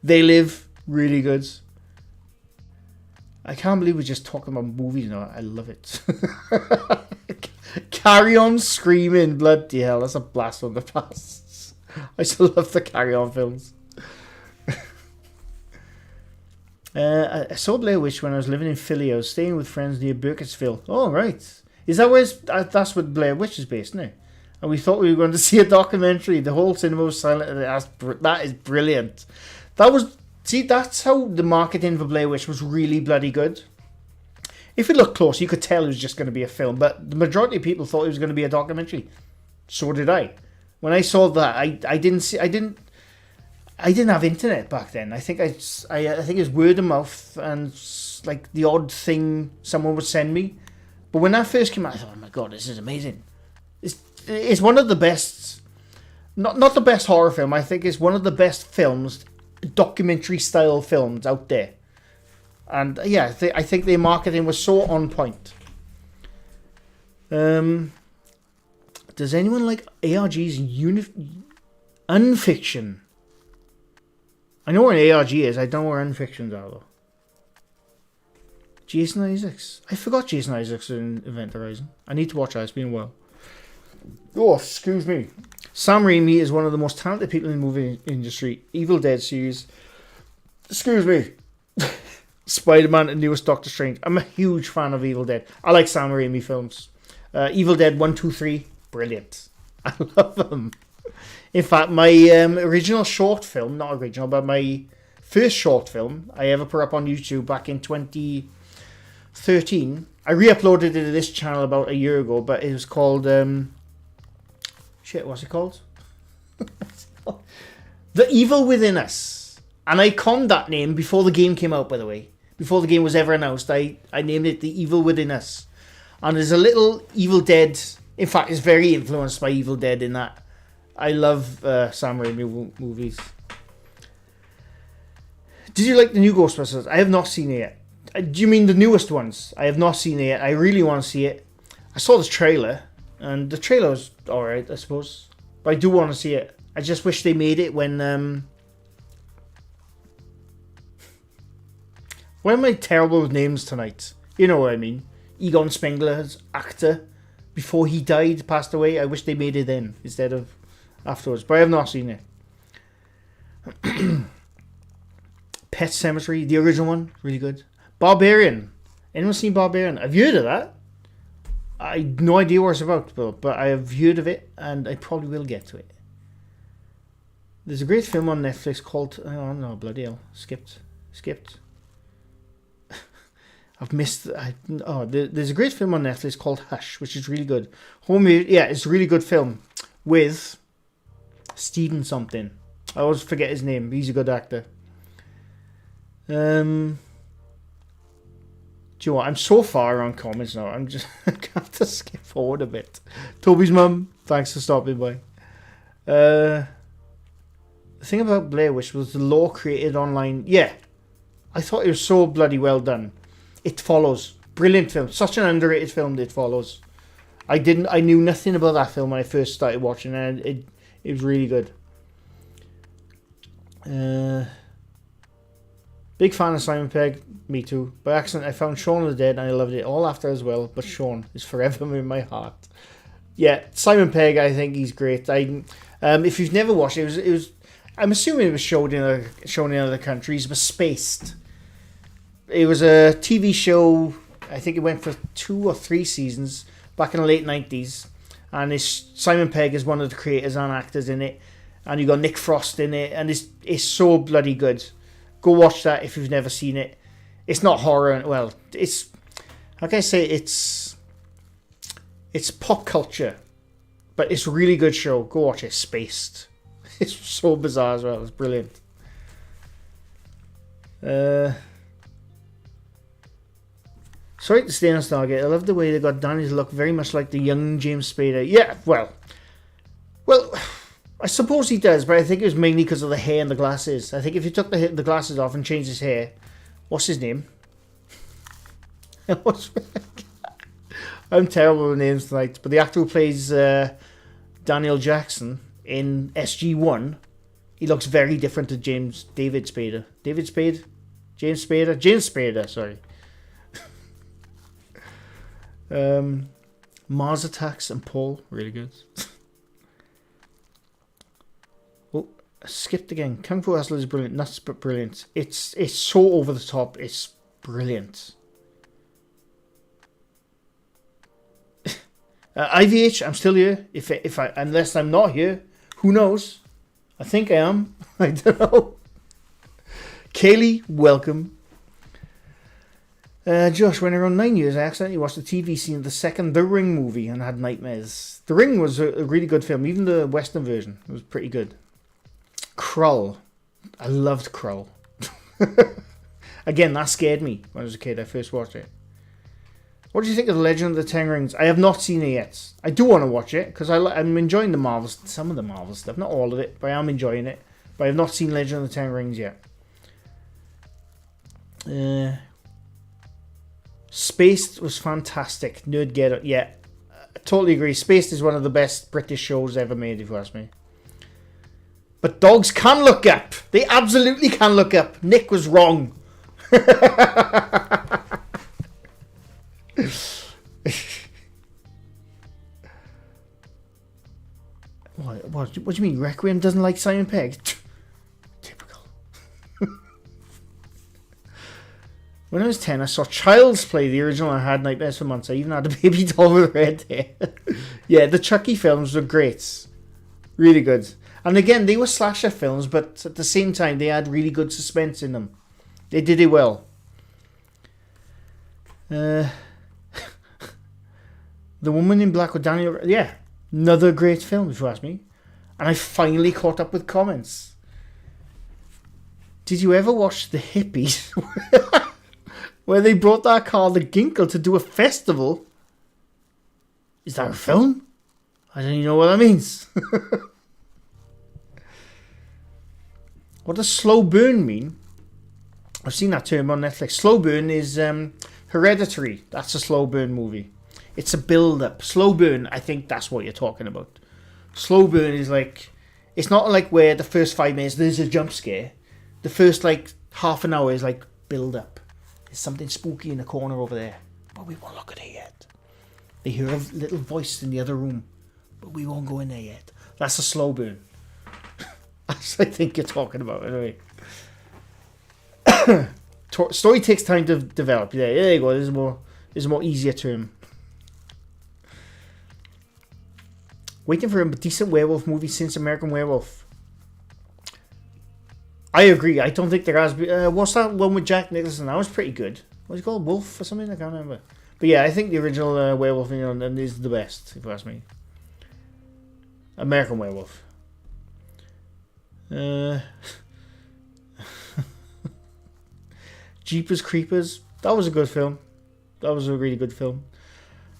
They Live, really good. I can't believe we're just talking about movies now. I love it. Carry On Screaming. Bloody hell, that's a blast from the past. I still love the Carry On films. I saw Blair Witch when I was living in Philly. I was staying with friends near Burkittsville. Oh, right. Is that where that's what Blair Witch is based, isn't it? And we thought we were going to see a documentary. The whole cinema was silent. That is brilliant. That's how the marketing for Blair Witch was really bloody good. If you look close, you could tell it was just going to be a film, but the majority of people thought it was going to be a documentary. So did I. When I saw that, I didn't have internet back then. I think I think it was word of mouth and like the odd thing someone would send me. But when that first came out, I thought, oh my god, this is amazing. It's one of the best, not the best horror film. I think it's one of the best films, documentary style films out there. And yeah, I think their marketing was so on point. Does anyone like ARG's Unfiction? I know where an ARG is. I don't know where Unfictions are though. Jason Isaacs. I forgot Jason Isaacs in Event Horizon. I need to watch that. It's been a while. Oh, excuse me. Sam Raimi is one of the most talented people in the movie industry. Evil Dead series. Excuse me. Spider-Man and newest Doctor Strange. I'm a huge fan of Evil Dead. I like Sam Raimi films. Evil Dead 1, 2, 3. Brilliant. I love them. In fact, my original short film, not original, but my first short film I ever put up on YouTube back in 2013. I re-uploaded it to this channel about a year ago, but it was called... what's it called? The Evil Within Us. And I conned that name before the game came out, by the way. Before the game was ever announced, I named it The Evil Within Us. And there's a little Evil Dead... In fact, it's very influenced by Evil Dead in that. I love Sam Raimi movies. Did you like the new Ghostbusters? I have not seen it yet. Do you mean the newest ones? I have not seen it yet. I really want to see it. I saw the trailer, and the trailer was alright, I suppose. But I do want to see it. I just wish they made it when... Why am I terrible with names tonight? You know what I mean. Egon Spengler's actor, before he died, passed away. I wish they made it then, instead of afterwards. But I have not seen it. Pet Sematary, the original one, really good. Barbarian. Anyone seen Barbarian? Have you heard of that? I have no idea what it's about, but I have heard of it, and I probably will get to it. There's a great film on Netflix called... Oh, no, bloody hell. Skipped. I've missed... there's a great film on Netflix called Hush, which is really good. Homemade... Yeah, it's a really good film. With Steven something. I always forget his name. He's a good actor. Do you know what? I'm so far on comments now. I'm just I have to skip forward a bit. Toby's mum, thanks for stopping by. The thing about Blair Witch was the lore created online. Yeah, I thought it was so bloody well done. It Follows, brilliant film. Such an underrated film. It Follows. I knew nothing about that film when I first started watching it. And it was really good. Big fan of Simon Pegg, me too. By accident, I found Shaun of the Dead and I loved it all after as well. But Shaun is forever in my heart. Yeah, Simon Pegg, I think he's great. If you've never watched it, it was. I'm assuming it was shown in other countries, but spaced. It was a TV show. I think it went for 2 or 3 seasons back in the late 90s, and Simon Pegg is one of the creators and actors in it, and you got Nick Frost in it, and it's so bloody good. Go watch that if you've never seen it. It's not horror. Well, it's... Like I say, it's pop culture. But it's a really good show. Go watch it. Spaced. It's so bizarre as well. It's brilliant. Sorry to stay on Stargate. I love the way they got Danny to look very much like the young James Spader. Yeah, well... I suppose he does, but I think it was mainly because of the hair and the glasses. I think if you took the glasses off and changed his hair... What's his name? I'm terrible with names tonight. But the actor who plays Daniel Jackson in SG-1, he looks very different to David Spader. James Spader, sorry. Mars Attacks and Paul, really good. Skipped again. Kung Fu Hustler is brilliant. Nuts, but brilliant. It's so over the top. It's brilliant. IVH, I'm still here. Unless I'm not here, who knows? I think I am. I don't know. Kaylee, welcome. Josh, when around 9 years, I accidentally watched the TV scene of the second The Ring movie and had nightmares. The Ring was a really good film. Even the Western version was pretty good. Krull. I loved Krull. Again, that scared me when I was a kid. I first watched it. What do you think of The Legend of the Ten Rings? I have not seen it yet. I do want to watch it because I'm enjoying the Marvel, some of the Marvel stuff. Not all of it, but I am enjoying it. But I have not seen Legend of the Ten Rings yet. Spaced was fantastic. Nerd Get It. Yeah, I totally agree. Spaced is one of the best British shows ever made, if you ask me. But dogs can look up. They absolutely can look up. Nick was wrong. What do you mean? Requiem doesn't like Simon Pegg? Typical. When I was 10, I saw Child's Play, the original. I had nightmares for months. I even had a baby doll with red hair. Yeah, the Chucky films were great. Really good. And again, they were slasher films, but at the same time, they had really good suspense in them. They did it well. The Woman in Black with Daniel... Yeah, another great film, if you ask me. And I finally caught up with comments. Did you ever watch The Hippies? Where they brought that car, the Ginkle, to do a festival? Is that a film? I don't even know what that means. What does slow burn mean? I've seen that term on Netflix. Slow burn is Hereditary. That's a slow burn movie. It's a build-up. Slow burn, I think that's what you're talking about. Slow burn is like... It's not like where the first 5 minutes there's a jump scare. The first like half an hour is like build-up. There's something spooky in the corner over there. But we won't look at it yet. They hear a little voice in the other room. But we won't go in there yet. That's a slow burn. That's what I think you're talking about, anyway. Story takes time to develop. Yeah, there you go. This is a more easier term. Waiting for a decent werewolf movie since American Werewolf. I agree. I don't think there has been... what's that one with Jack Nicholson? That was pretty good. What's it called? Wolf or something? I can't remember. But yeah, I think the original Werewolf in London is the best, if you ask me. American Werewolf. Jeepers Creepers. That was a good film. That was a really good film.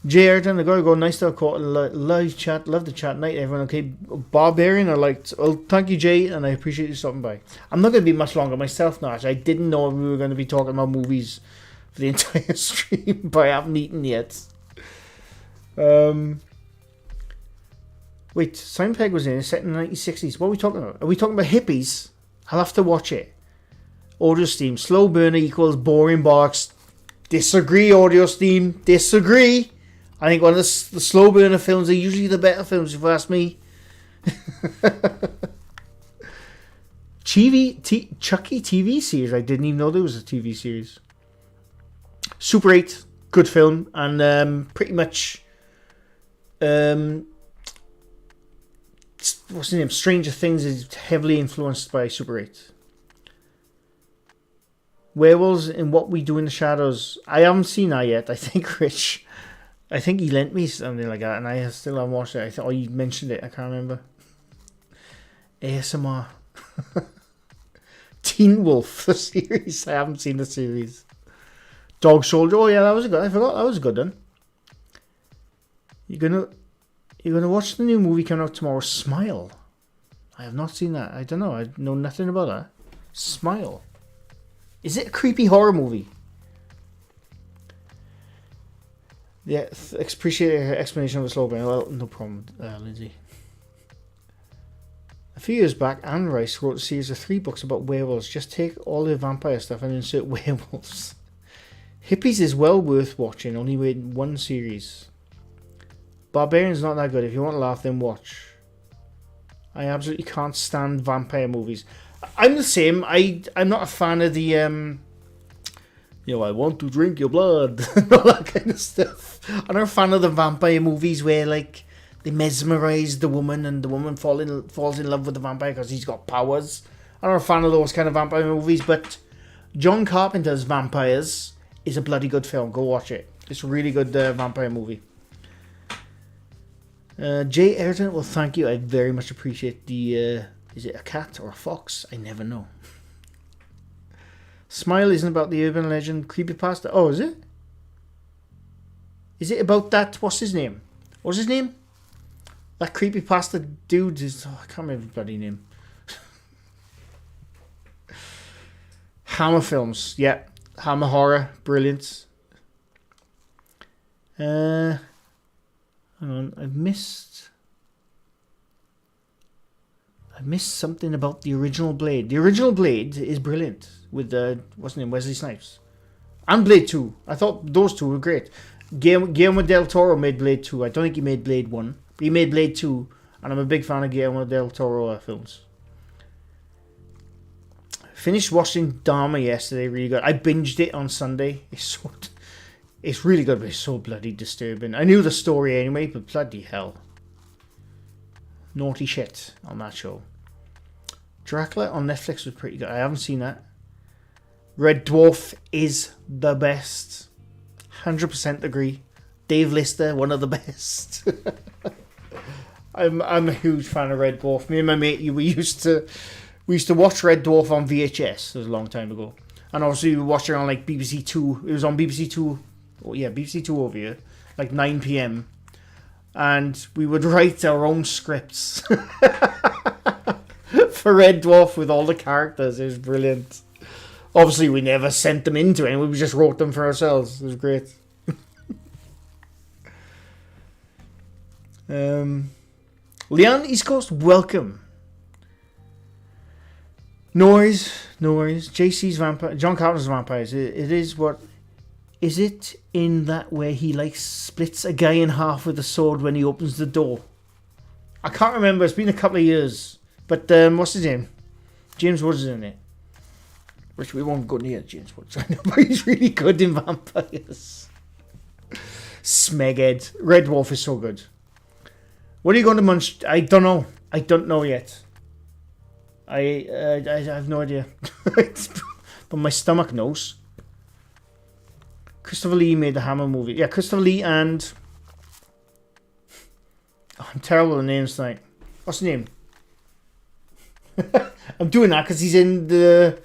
Jay Ayrton, I gotta go. Nice to have caught a live chat. Love the chat. Night, everyone. Okay, Barbarian, I liked. Well, thank you, Jay, and I appreciate you stopping by. I'm not going to be much longer myself now. Actually, I didn't know we were going to be talking about movies for the entire stream, but I haven't eaten yet. Wait, Simon Pegg was in it, set in the 1960s. What are we talking about? Are we talking about hippies? I'll have to watch it. Audio Steam. Slow burner equals boring box. Disagree, Audio Steam. Disagree. I think one of the slow burner films are usually the better films, if you ask me. Chucky TV series. I didn't even know there was a TV series. Super 8. Good film. And pretty much... what's his name? Stranger Things is heavily influenced by Super 8. Werewolves in What We Do in the Shadows. I haven't seen that yet. I think Rich... I think he lent me something like that, and I still haven't watched it. Or he mentioned it. I can't remember. ASMR. Teen Wolf, the series. I haven't seen the series. Dog Soldier. Oh yeah, that was good. I forgot that was a good one. You're gonna watch the new movie coming out tomorrow. Smile. I have not seen that. I don't know. I know nothing about that. Smile. Is it a creepy horror movie? Yeah, appreciate your explanation of the slow burn. Well, no problem, Lindsay. A few years back, Anne Rice wrote a series of 3 books about werewolves. Just take all the vampire stuff and insert werewolves. Hippies is well worth watching, only made 1 series. Barbarian's not that good. If you want to laugh, then watch. I absolutely can't stand vampire movies. I'm the same. I'm not a fan of the... I want to drink your blood. And all that kind of stuff. I'm not a fan of the vampire movies where, like, they mesmerize the woman and the woman falls in love with the vampire because he's got powers. I'm not a fan of those kind of vampire movies, but John Carpenter's Vampires is a bloody good film. Go watch it. It's a really good vampire movie. Jay Ayrton, well, thank you. I very much appreciate the... is it a cat or a fox? I never know. Smile isn't about the urban legend creepypasta. Oh, is it? Is it about that? What's his name? What's his name? That creepypasta dude is... Oh, I can't remember his bloody name. Hammer Films. Yeah. Hammer Horror. Brilliant. Hang on. I've missed something about the original Blade. The original Blade is brilliant. With what's his name? Wesley Snipes. And Blade 2. I thought those two were great. Guillermo del Toro made Blade 2. I don't think he made Blade 1. But he made Blade 2. And I'm a big fan of Guillermo del Toro films. Finished watching Dharma yesterday. Really good. I binged it on Sunday. It's really good, but it's so bloody disturbing. I knew the story anyway, but bloody hell. Naughty shit on that show. Dracula on Netflix was pretty good. I haven't seen that. Red Dwarf is the best. 100% agree. Dave Lister, one of the best. I'm a huge fan of Red Dwarf. Me and my mate, we used to watch Red Dwarf on VHS. It was a long time ago. And obviously we watched it on like BBC Two. It was on BBC Two. Oh yeah, BBC Two over here. Like 9 p.m. And we would write our own scripts for Red Dwarf with all the characters. It was brilliant. Obviously, we never sent them into it. We just wrote them for ourselves. It was great. Leanne East Coast, welcome. No worries. JC's vampire, John Carpenter's vampires. It is what. Is it in that where he like splits a guy in half with a sword when he opens the door? I can't remember. It's been a couple of years. But what's his name? James Woods is in it. Which we won't go near James Woods. I know, but he's really good in vampires. Smeghead. Red Dwarf is so good. What are you going to munch? I don't know. I don't know yet. I have no idea. But my stomach knows. Christopher Lee made the Hammer movie. Yeah, Christopher Lee and... Oh, I'm terrible with names tonight. What's his name? I'm doing that because he's in the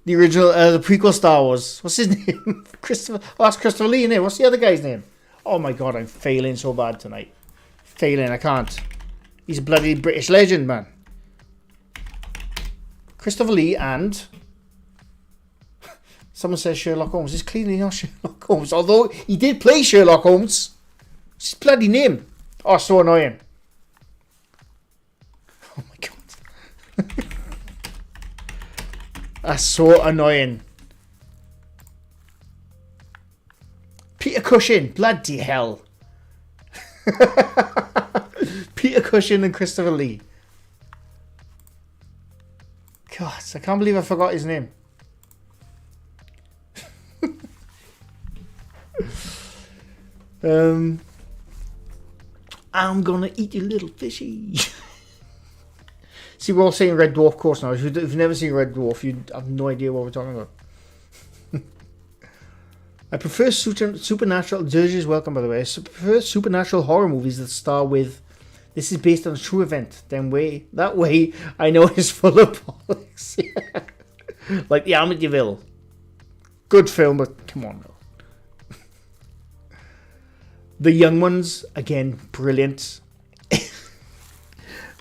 original, the prequel Star Wars. What's his name? Christopher. Oh, that's Christopher Lee in it. What's the other guy's name? Oh my god, I'm failing so bad tonight. Failing, I can't. He's a bloody British legend, man. Christopher Lee and... Someone says Sherlock Holmes. It's clearly not Sherlock Holmes. Although he did play Sherlock Holmes. It's his bloody name. Oh, so annoying. Oh my god. That's so annoying. Peter Cushing. Bloody hell. Peter Cushing and Christopher Lee. God, I can't believe I forgot his name. I'm gonna eat you, little fishy. See, we're all saying Red Dwarf course now. If you've never seen Red Dwarf, you have no idea what we're talking about. I prefer supernatural... Dirge welcome, by the way. I prefer supernatural horror movies that start with... This is based on a true event. That way, I know it's full of bollocks. Yeah. Like the Amityville. Good film, but come on, though. The Young Ones, again, brilliant.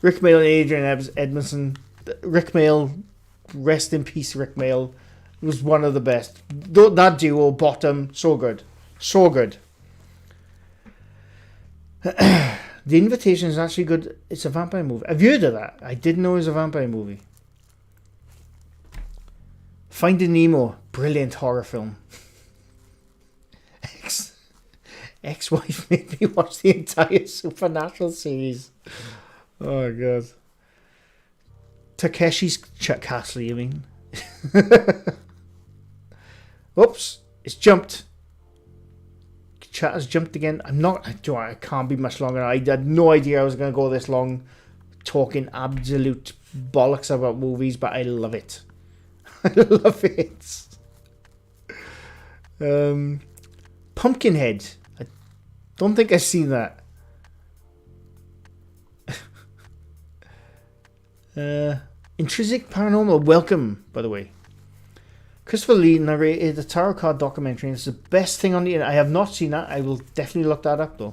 Rick Mayall and Adrian Edmondson. Rick Mayall, rest in peace, Rick Mayall. Was one of the best. That duo, Bottom, so good. So good. The Invitation is actually good. It's a vampire movie. Have you heard of that? I didn't know it was a vampire movie. Finding Nemo, brilliant horror film. Ex-wife made me watch the entire Supernatural series. Oh, God. Takeshi's Castle, you mean? Oops, it's jumped. Chat has jumped again. I can't be much longer. I had no idea I was going to go this long talking absolute bollocks about movies, but I love it. I love it. Pumpkinhead. I don't think I've seen that. Intrinsic Paranormal. Welcome, by the way. Christopher Lee narrated the tarot card documentary. It's the best thing on the internet. I have not seen that. I will definitely look that up, though.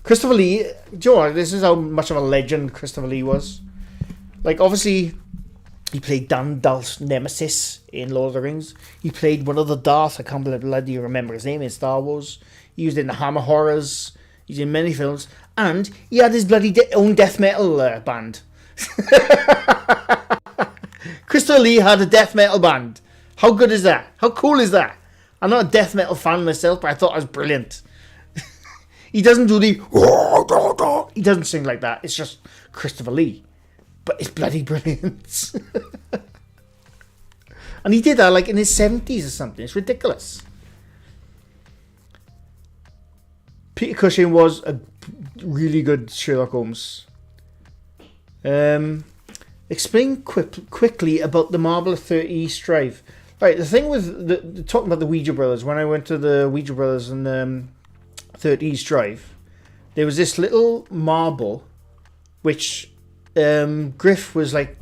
Christopher Lee, Joe, this is how much of a legend Christopher Lee was. Like, obviously, he played Gandalf's nemesis in Lord of the Rings. He played one of the Darth. I can't bloody remember his name in Star Wars. He was in the Hammer Horrors. He's in many films. And he had his bloody own death metal band. Christopher Lee had a death metal band. How good is that? How cool is that? I'm not a death metal fan myself, but I thought it was brilliant. He doesn't do the... He doesn't sing like that. It's just Christopher Lee. But it's bloody brilliant. And he did that like in his 70s or something. It's ridiculous. Peter Cushing was a really good Sherlock Holmes. Explain quickly about the marble at 30 East Drive. Right, the thing with talking about the Ouija Brothers, when I went to the Ouija Brothers in 30 East Drive, there was this little marble, which Griff was like,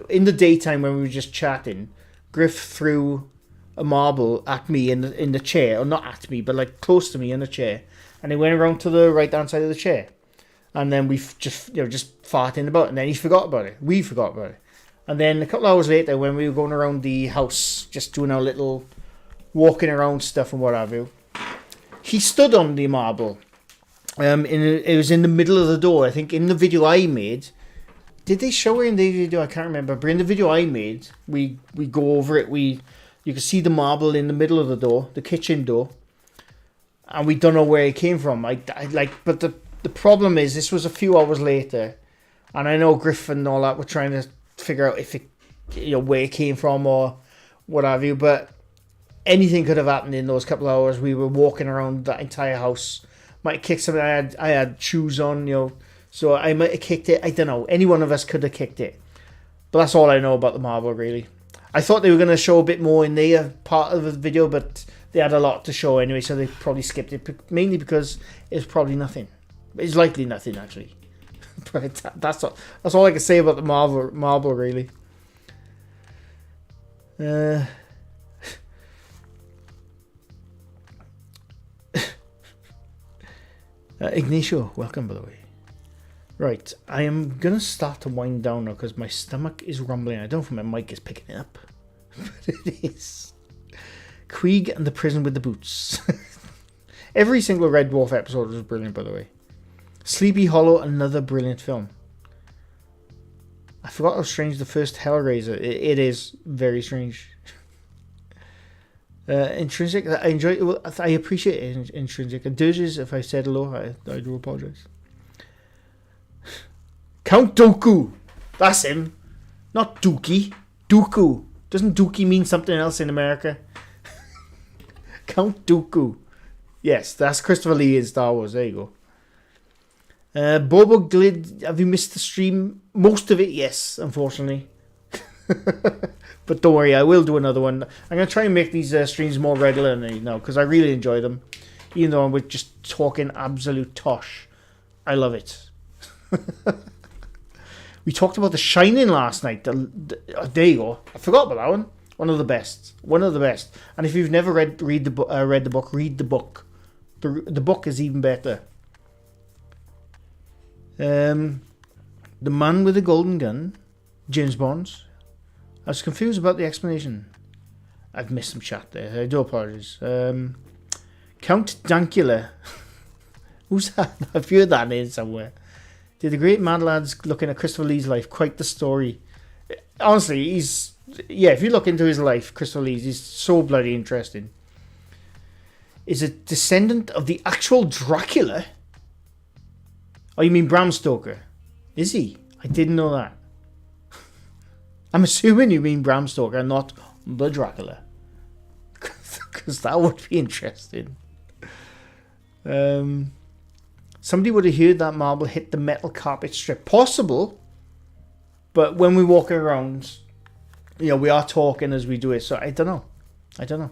in the daytime when we were just chatting, Griff threw a marble at me in the chair, or not at me, but like close to me in the chair, and it went around to the right hand side of the chair. And then we just farting about it. And then he forgot about it. We forgot about it. And then a couple of hours later, when we were going around the house, just doing our little walking around stuff and what have you, he stood on the marble. It was in the middle of the door. I think in the video I made, did they show it in the video? I can't remember. But in the video I made, we go over it. You can see the marble in the middle of the door, the kitchen door, and we don't know where it came from. But the problem is, this was a few hours later, and I know Griffin and all that were trying to figure out if it, where it came from or what have you. But anything could have happened in those couple of hours. We were walking around that entire house. Might have kicked something. I had shoes on, so I might have kicked it. I don't know. Any one of us could have kicked it. But that's all I know about the marble, really. I thought they were going to show a bit more in their part of the video, but they had a lot to show anyway, so they probably skipped it, mainly because it's probably nothing. It's likely nothing, actually. But that's all I can say about the marble really. Ignacio, welcome, by the way. Right, I am going to start to wind down now because my stomach is rumbling. I don't know if my mic is picking it up, but it is. Krieg and the Prison with the Boots. Every single Red Dwarf episode was brilliant, by the way. Sleepy Hollow, another brilliant film. I forgot how strange the first Hellraiser. It is very strange. Intrinsic, I enjoy it. I appreciate it, Intrinsic. And Dirges, if I said hello, I do apologize. Count Dooku. That's him. Not Dookie. Dooku. Doesn't Dookie mean something else in America? Count Dooku. Yes, that's Christopher Lee in Star Wars. There you go. Bobo Glid, have you missed the stream? Most of it, yes, unfortunately. But don't worry, I will do another one. I'm going to try and make these streams more regularly now, because I really enjoy them. Even though I'm just talking absolute tosh. I love it. We talked about The Shining last night. There you go. I forgot about that one. One of the best. One of the best. And if you've never read the book, read the book. The book is even better. The Man with the Golden Gun, James Bond. I was confused about the explanation. I've missed some chat there. I do apologize. Count Dankula. Who's that? I've heard that name somewhere. Did the great Mad Lads looking at Christopher Lee's life? Quite the story. Honestly, if you look into his life, Christopher Lee's, he's so bloody interesting. Is a descendant of the actual Dracula? Oh, you mean Bram Stoker? Is he? I didn't know that. I'm assuming you mean Bram Stoker, not the Dracula. Because that would be interesting. Somebody would have heard that marble hit the metal carpet strip. Possible. But when we're walking around, we are talking as we do it. So I don't know.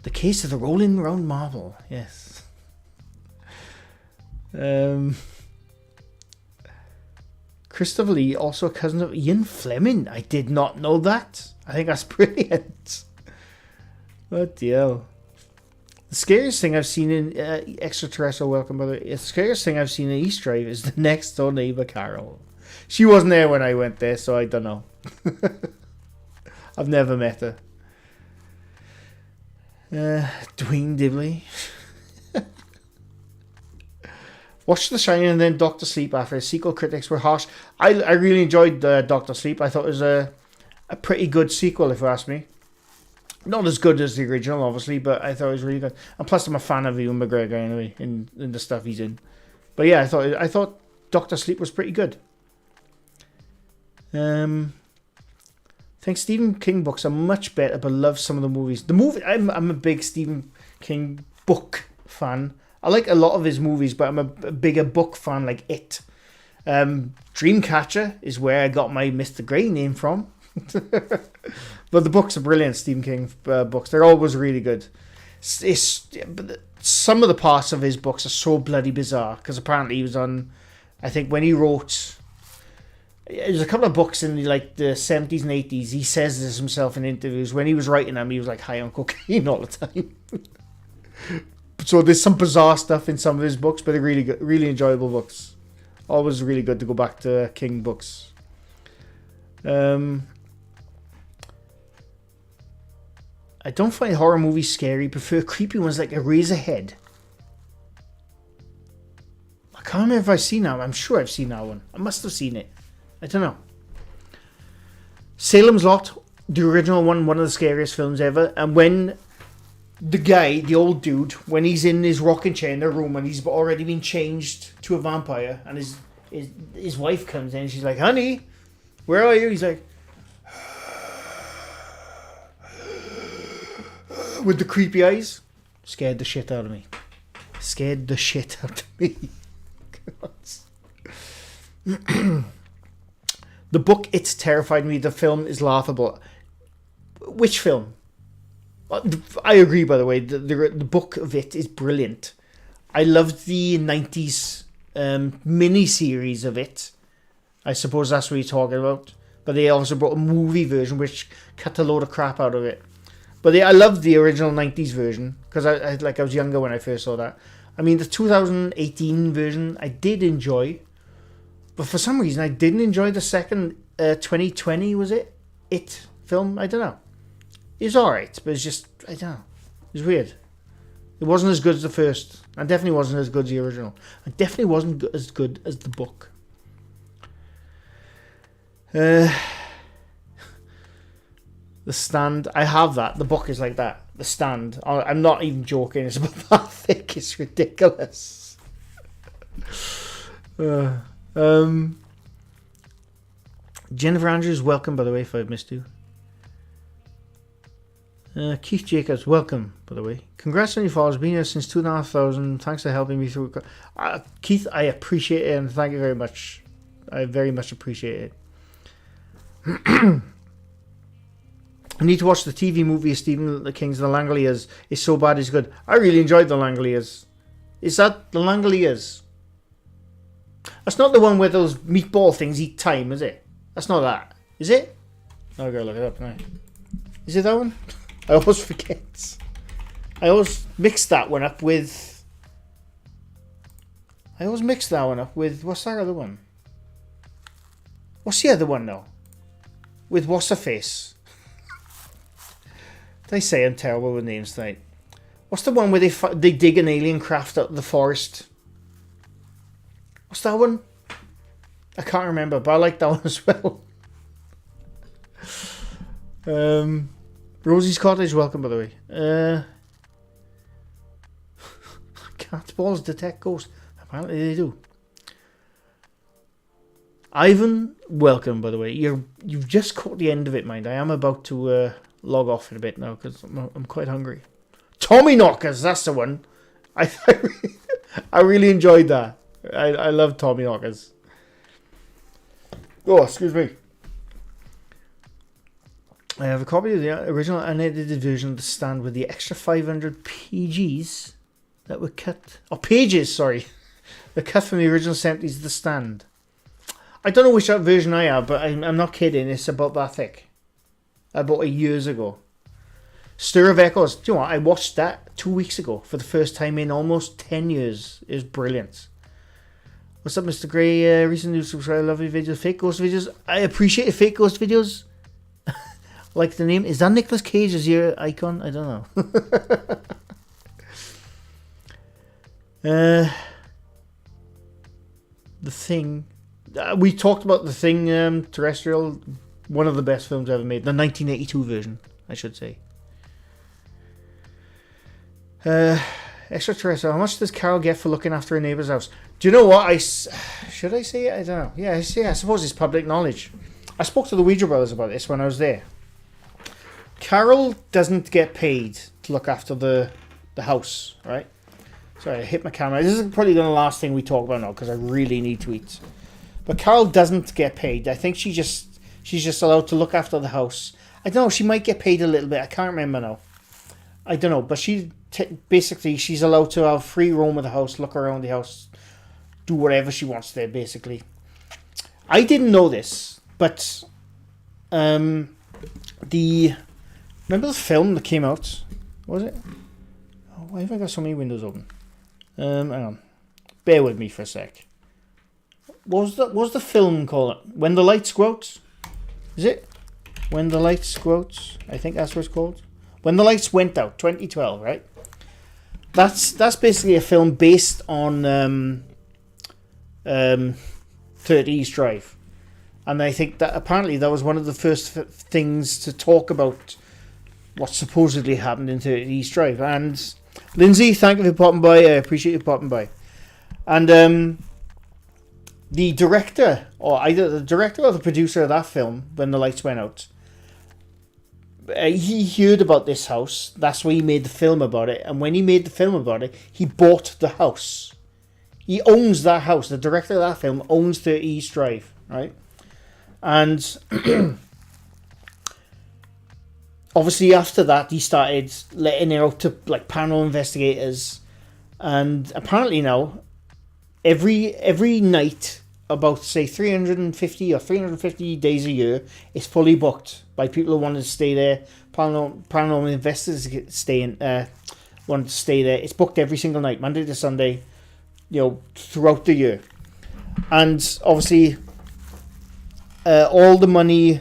The case of the rolling round marble. Yes. Christopher Lee, also a cousin of Ian Fleming. I did not know that. I think that's brilliant. What the hell? The scariest thing I've seen in Extraterrestrial, welcome, brother. The scariest thing I've seen in East Drive is the next door neighbor, Carol. She wasn't there when I went there, so I don't know. I've never met her. Dwayne Dibley. Watched The Shining and then Doctor Sleep after. Sequel critics were harsh. I really enjoyed Doctor Sleep. I thought it was a pretty good sequel, if you ask me. Not as good as the original, obviously, but I thought it was really good. And plus, I'm a fan of Ewan McGregor anyway, in the stuff he's in. But yeah, I thought Doctor Sleep was pretty good. I think Stephen King books are much better, but love some of the movies. I'm a big Stephen King book fan. I like a lot of his movies, but I'm a bigger book fan, like It Dreamcatcher is where I got my Mr. Grey name from. But the books are brilliant, Stephen King books. They're always really good. Some of the parts of his books are so bloody bizarre, because apparently he was on, I think when he wrote, there's a couple of books in like the 70s and 80s, he says this himself in interviews, when he was writing them, he was like high on cocaine all the time. So there's some bizarre stuff in some of his books, but they're really good, really enjoyable books. Always really good to go back to King books. I don't find horror movies scary. Prefer creepy ones like Eraserhead. I can't remember if I've seen that one. I'm sure I've seen that one. I must have seen it. I don't know. Salem's Lot, the original one of the scariest films ever. And when the guy, the old dude, when he's in his rocking chair in their room and he's already been changed to a vampire, and his wife comes in and she's like, honey, where are you? He's like, with the creepy eyes. Scared the shit out of me. Scared the shit out of me. The book, it's terrified me. The film is laughable. Which film? I agree, by the way. The book of it is brilliant. I loved the 90s mini-series of it. I suppose that's what you're talking about. But they also brought a movie version which cut a load of crap out of it. But I loved the original 90s version, because I was younger when I first saw that. I mean, the 2018 version I did enjoy, but for some reason I didn't enjoy the second 2020, was it? It film? I don't know. It was alright, but it's just, I don't know. It was weird. It wasn't as good as the first. And definitely wasn't as good as the original. And definitely wasn't as good as the book. The Stand, I have that. The book is like that. The Stand. I'm not even joking. It's about that thick. It's ridiculous. Jennifer Andrews, welcome, by the way, if I've missed you. Keith Jacobs, welcome, by the way. Congrats on your followers. Been here since 2,500. Thanks for helping me through. Keith, I appreciate it, and thank you very much. I very much appreciate it. I need to watch the TV movie of Stephen King's The Langoliers. It's so bad it's good. I really enjoyed The Langoliers. Is that The Langoliers? That's not the one where those meatball things eat time, is it? That's not that. Is it? No, I gotta look it up now. Is it that one? I always forget. I always mix that one up with... what's that other one? What's the other one now? With what's her face? Did I say I'm terrible with names tonight? What's the one where they dig an alien craft out of the forest? What's that one? I can't remember, but I like that one as well. Rosie's Cottage, welcome, by the way. Cat balls detect ghosts. Apparently they do. Ivan, welcome, by the way. You've just caught the end of it, mind. I am about to log off in a bit now because I'm quite hungry. Tommy Knockers, that's the one. I really enjoyed that. I love Tommy Knockers. Oh, excuse me. I have a copy of the original unedited version of The Stand with the extra 500 pages that were cut. Oh, pages, sorry. They're cut from the original 70s The Stand. I don't know which version I have, but I'm not kidding. It's about that thick. I bought it years ago. Stir of Echoes. Do you know what? I watched that 2 weeks ago for the first time in almost 10 years. It was brilliant. What's up, Mr. Grey? Recent news subscriber, love your videos. Fake ghost videos. I appreciate fake ghost videos. Like the name. Is that Nicolas Cage as your icon? I don't know. The Thing. We talked about The Thing, terrestrial. One of the best films ever made. The 1982 version, I should say. Extraterrestrial. How much does Carol get for looking after her neighbour's house? Do you know what? Should I say it? I don't know. Yeah, I suppose it's public knowledge. I spoke to the Ouija brothers about this when I was there. Carol doesn't get paid to look after the house, right? Sorry, I hit my camera. This is probably the last thing we talk about now because I really need to eat. But Carol doesn't get paid. I think she's just allowed to look after the house. I don't know. She might get paid a little bit. I can't remember now. I don't know. But basically she's allowed to have free roam of the house, look around the house, do whatever she wants there. Basically, I didn't know this, but remember the film that came out? What was it? Oh, why have I got so many windows open? Hang on. Bear with me for a sec. What was the film called? When the Lights Go Out? Is it? When the Lights Go Out? I think that's what it's called. When the Lights Went Out, 2012, right? That's basically a film based on 30 East Drive. And I think that apparently that was one of the first things to talk about what supposedly happened in 30 East Drive. And Lindsay, thank you for popping by. I appreciate you popping by. And the director, or either the director or the producer of that film, When the Lights Went Out, he heard about this house. That's why he made the film about it. And when he made the film about it, he bought the house. He owns that house. The director of that film owns 30 East Drive, right? And obviously after that, he started letting it out to like paranormal investigators. And apparently now, every night, about say 350 or 350 days a year, is fully booked by people who want to stay there. Paranormal investors want to stay there. It's booked every single night, Monday to Sunday, throughout the year. And obviously, all the money,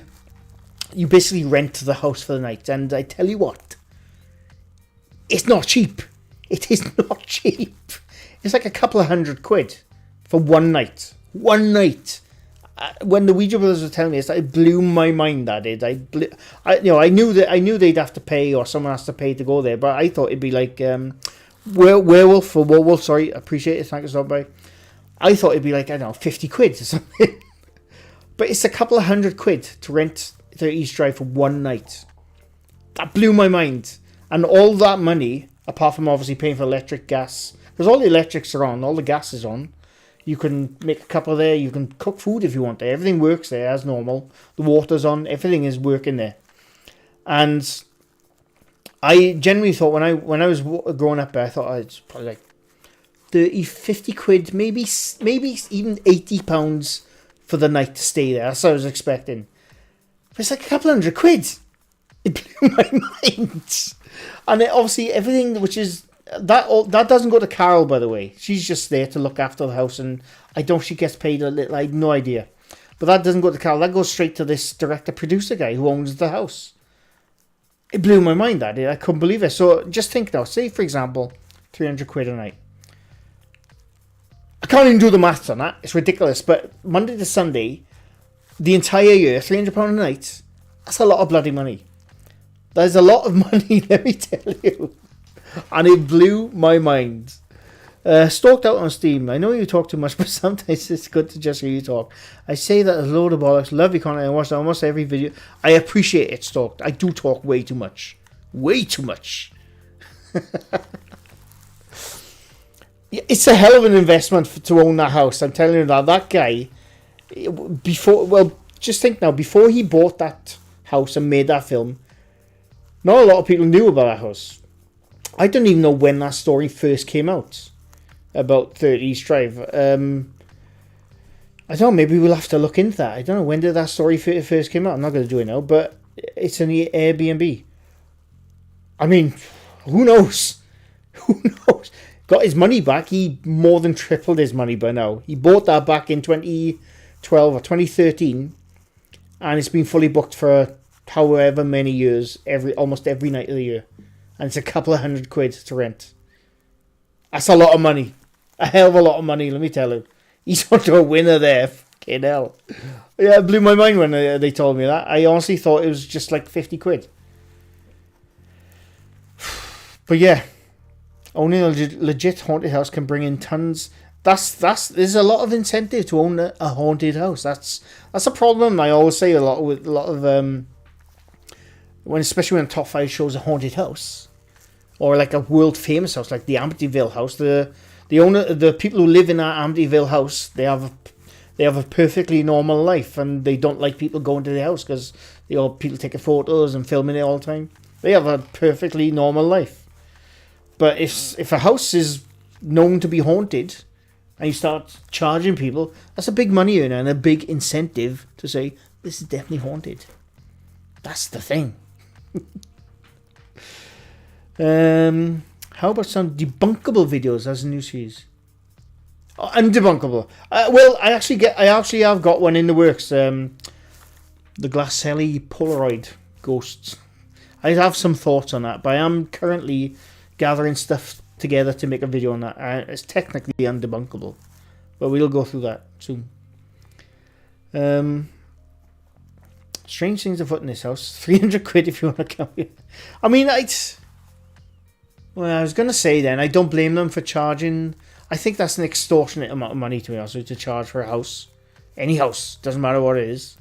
you basically rent the house for the night. And I tell you what, it's not cheap. It is not cheap. It's like a couple of £100 for one night. One night. When the Ouija brothers were telling me this, it blew my mind. That did. I knew they'd have to pay, or someone has to pay to go there. But I thought it'd be like werewolf or werewolf. Sorry, appreciate it. Thank you so much. I thought it'd be like, I don't know, £50 or something. But it's a couple of £100 to rent 30 East Drive for one night. That blew my mind. And all that money, apart from obviously paying for electric, gas, because all the electrics are on, all the gas is on. You can make a couple there. You can cook food if you want there. Everything works there as normal. The water's on. Everything is working there. And I genuinely thought when I was growing up, I thought it's probably like 30, £50, maybe even £80 for the night to stay there. That's what I was expecting. But it's like a couple £100. It blew my mind. And obviously everything which is that doesn't go to Carol, by the way. She's just there to look after the house, and I don't know if she gets paid a little. I have no idea. But that doesn't go to Carol. That goes straight to this director-producer guy who owns the house. It blew my mind, that did. I couldn't believe it. So just think now. Say, for example, £300 a night. I can't even do the maths on that. It's ridiculous. But Monday to Sunday, the entire year, £300 a night, that's a lot of bloody money. There's a lot of money, let me tell you. And it blew my mind. Stalked out on Steam. I know you talk too much, but sometimes it's good to just hear you talk. I say that a load of bollocks. Love your content. I watch almost every video. I appreciate it, Stalked. I do talk way too much. Way too much. It's a hell of an investment to own that house. I'm telling you that guy, just think now, before he bought that house and made that film, not a lot of people knew about that house. I don't even know when that story first came out about 30 East Drive. I don't know, maybe we'll have to look into that. I don't know, when did that story first came out? I'm not going to do it now, but it's an Airbnb. I mean, who knows? Who knows? Got his money back. He more than tripled his money by now. He bought that back in 2012 or 2013, and it's been fully booked for however many years, almost every night of the year. And it's a couple of £100 to rent. That's a lot of money. A hell of a lot of money, let me tell you. He's onto a winner there. Fucking hell. Yeah, it blew my mind when they told me that. I honestly thought it was just like £50. But yeah, owning a legit haunted house can bring in tons. There's a lot of incentive to own a haunted house. That's a problem. I always say a lot of especially when top 5 shows a haunted house, or like a world famous house like the Amityville house. The people who live in that Amityville house, they have they have a perfectly normal life and they don't like people going to their house because people taking photos and filming it all the time. They have a perfectly normal life. But if a house is known to be haunted and you start charging people, that's a big money earner and a big incentive to say, this is definitely haunted. That's the thing. How about some debunkable videos as a new series? Oh, undebunkable. Well, I actually have got one in the works. The Glacelli Polaroid ghosts. I have some thoughts on that, but I am currently gathering stuff together to make a video on that. It's technically undebunkable, but we'll go through that soon. Strange things afoot in this house. 300 quid if you want to come here. I mean, I was going to say then, I don't blame them for charging. I think that's an extortionate amount of money, to be honest, to charge for a house. Any house, doesn't matter what it is.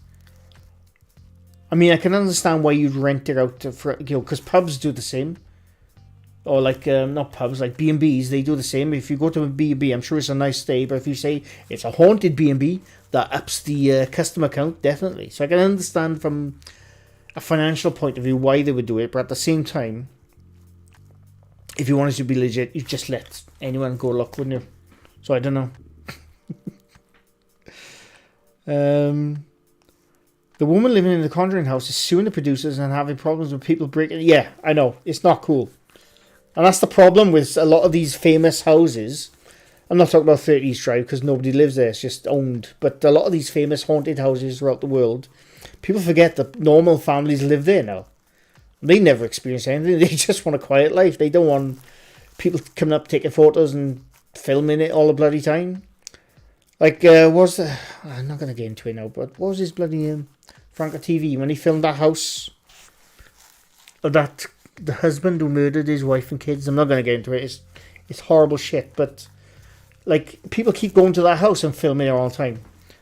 I mean, I can understand why you'd rent it out for, because pubs do the same. Or like, not pubs, like B&Bs, they do the same. If you go to a B&B, I'm sure it's a nice stay, but if you say it's a haunted B&B, that ups the customer count, definitely. So I can understand from a financial point of view why they would do it, but at the same time, if you wanted to be legit, you just let anyone go look, wouldn't you? So I don't know. The woman living in the Conjuring house is suing the producers and having problems with people breaking. Yeah, I know. It's not cool. And that's the problem with a lot of these famous houses. I'm not talking about 30s Drive because nobody lives there. It's just owned. But a lot of these famous haunted houses throughout the world, people forget that normal families live there now. They never experience anything. They just want a quiet life. They don't want people coming up taking photos and filming it all the bloody time. Like, I'm not going to get into it now, but what was his bloody Franco TV when he filmed that house of the husband who murdered his wife and kids? I'm not going to get into it. It's horrible shit, but like, people keep going to that house and filming it all the time.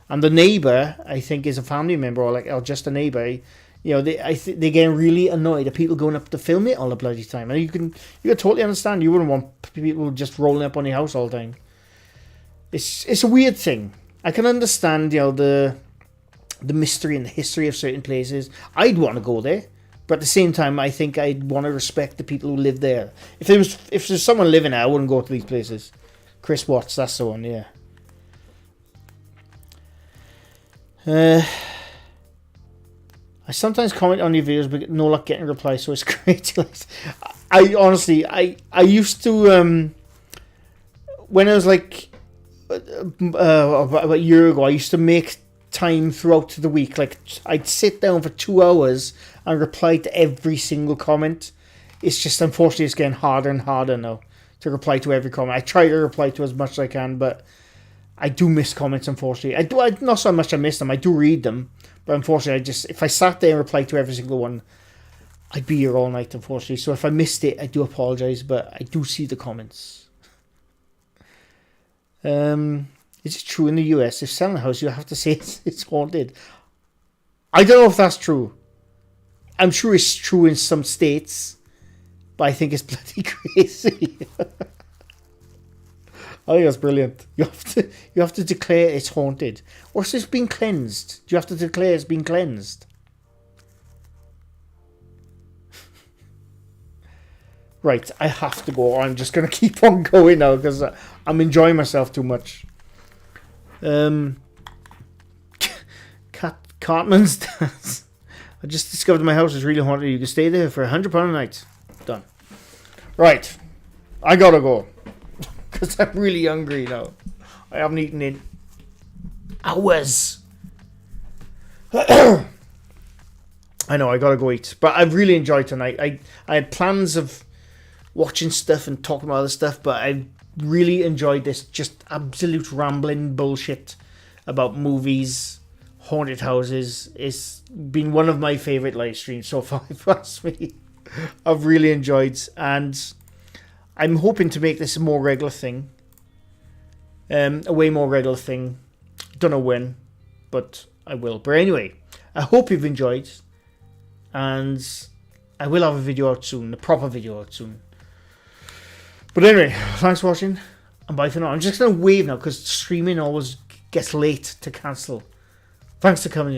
And the neighbour, I think, is a family member or just a neighbour. They're getting really annoyed at people going up to film it all the bloody time. And you can totally understand. You wouldn't want people just rolling up on your house all the time. It's a weird thing. I can understand, the mystery and the history of certain places. I'd want to go there, but at the same time, I think I'd want to respect the people who live there. If there's someone living there, I wouldn't go to these places. Chris Watts, that's the one, yeah. I sometimes comment on your videos, but no luck getting replies, so it's great. I honestly used to, when I was like, about a year ago, I used to make time throughout the week. Like, I'd sit down for 2 hours and reply to every single comment. It's just, unfortunately, it's getting harder and harder now to reply to every comment. I try to reply to as much as I can, but I do miss comments, unfortunately. I not so much I miss them, I do read them, but unfortunately, if I sat there and replied to every single one, I'd be here all night, unfortunately. So if I missed it, I do apologise, but I do see the comments. Is it true in the US, if selling a house, you have to say it's haunted? I don't know if that's true. I'm sure it's true in some states, but I think it's bloody crazy. I think that's brilliant. You have to declare it's haunted. Or is this been cleansed? Do you have to declare it's been cleansed? Right, I have to go. I'm just going to keep on going now because I'm enjoying myself too much. Cartman's dance. I just discovered my house is really haunted. You can stay there for £100 a night. Done. Right, I gotta go. Because I'm really hungry now. I haven't eaten in hours. I know, I gotta go eat. But I've really enjoyed tonight. I had plans of watching stuff and talking about other stuff, but I really enjoyed this just absolute rambling bullshit about movies, haunted houses. It's been one of my favourite live streams so far, if you ask me. I've really enjoyed, and I'm hoping to make this a more regular thing. A way more regular thing. Don't know when, but I will. But anyway, I hope you've enjoyed, and I will have a video out soon, a proper video out soon. But anyway, thanks for watching, and bye for now. I'm just going to wave now, because streaming always gets late to cancel. Thanks for coming here.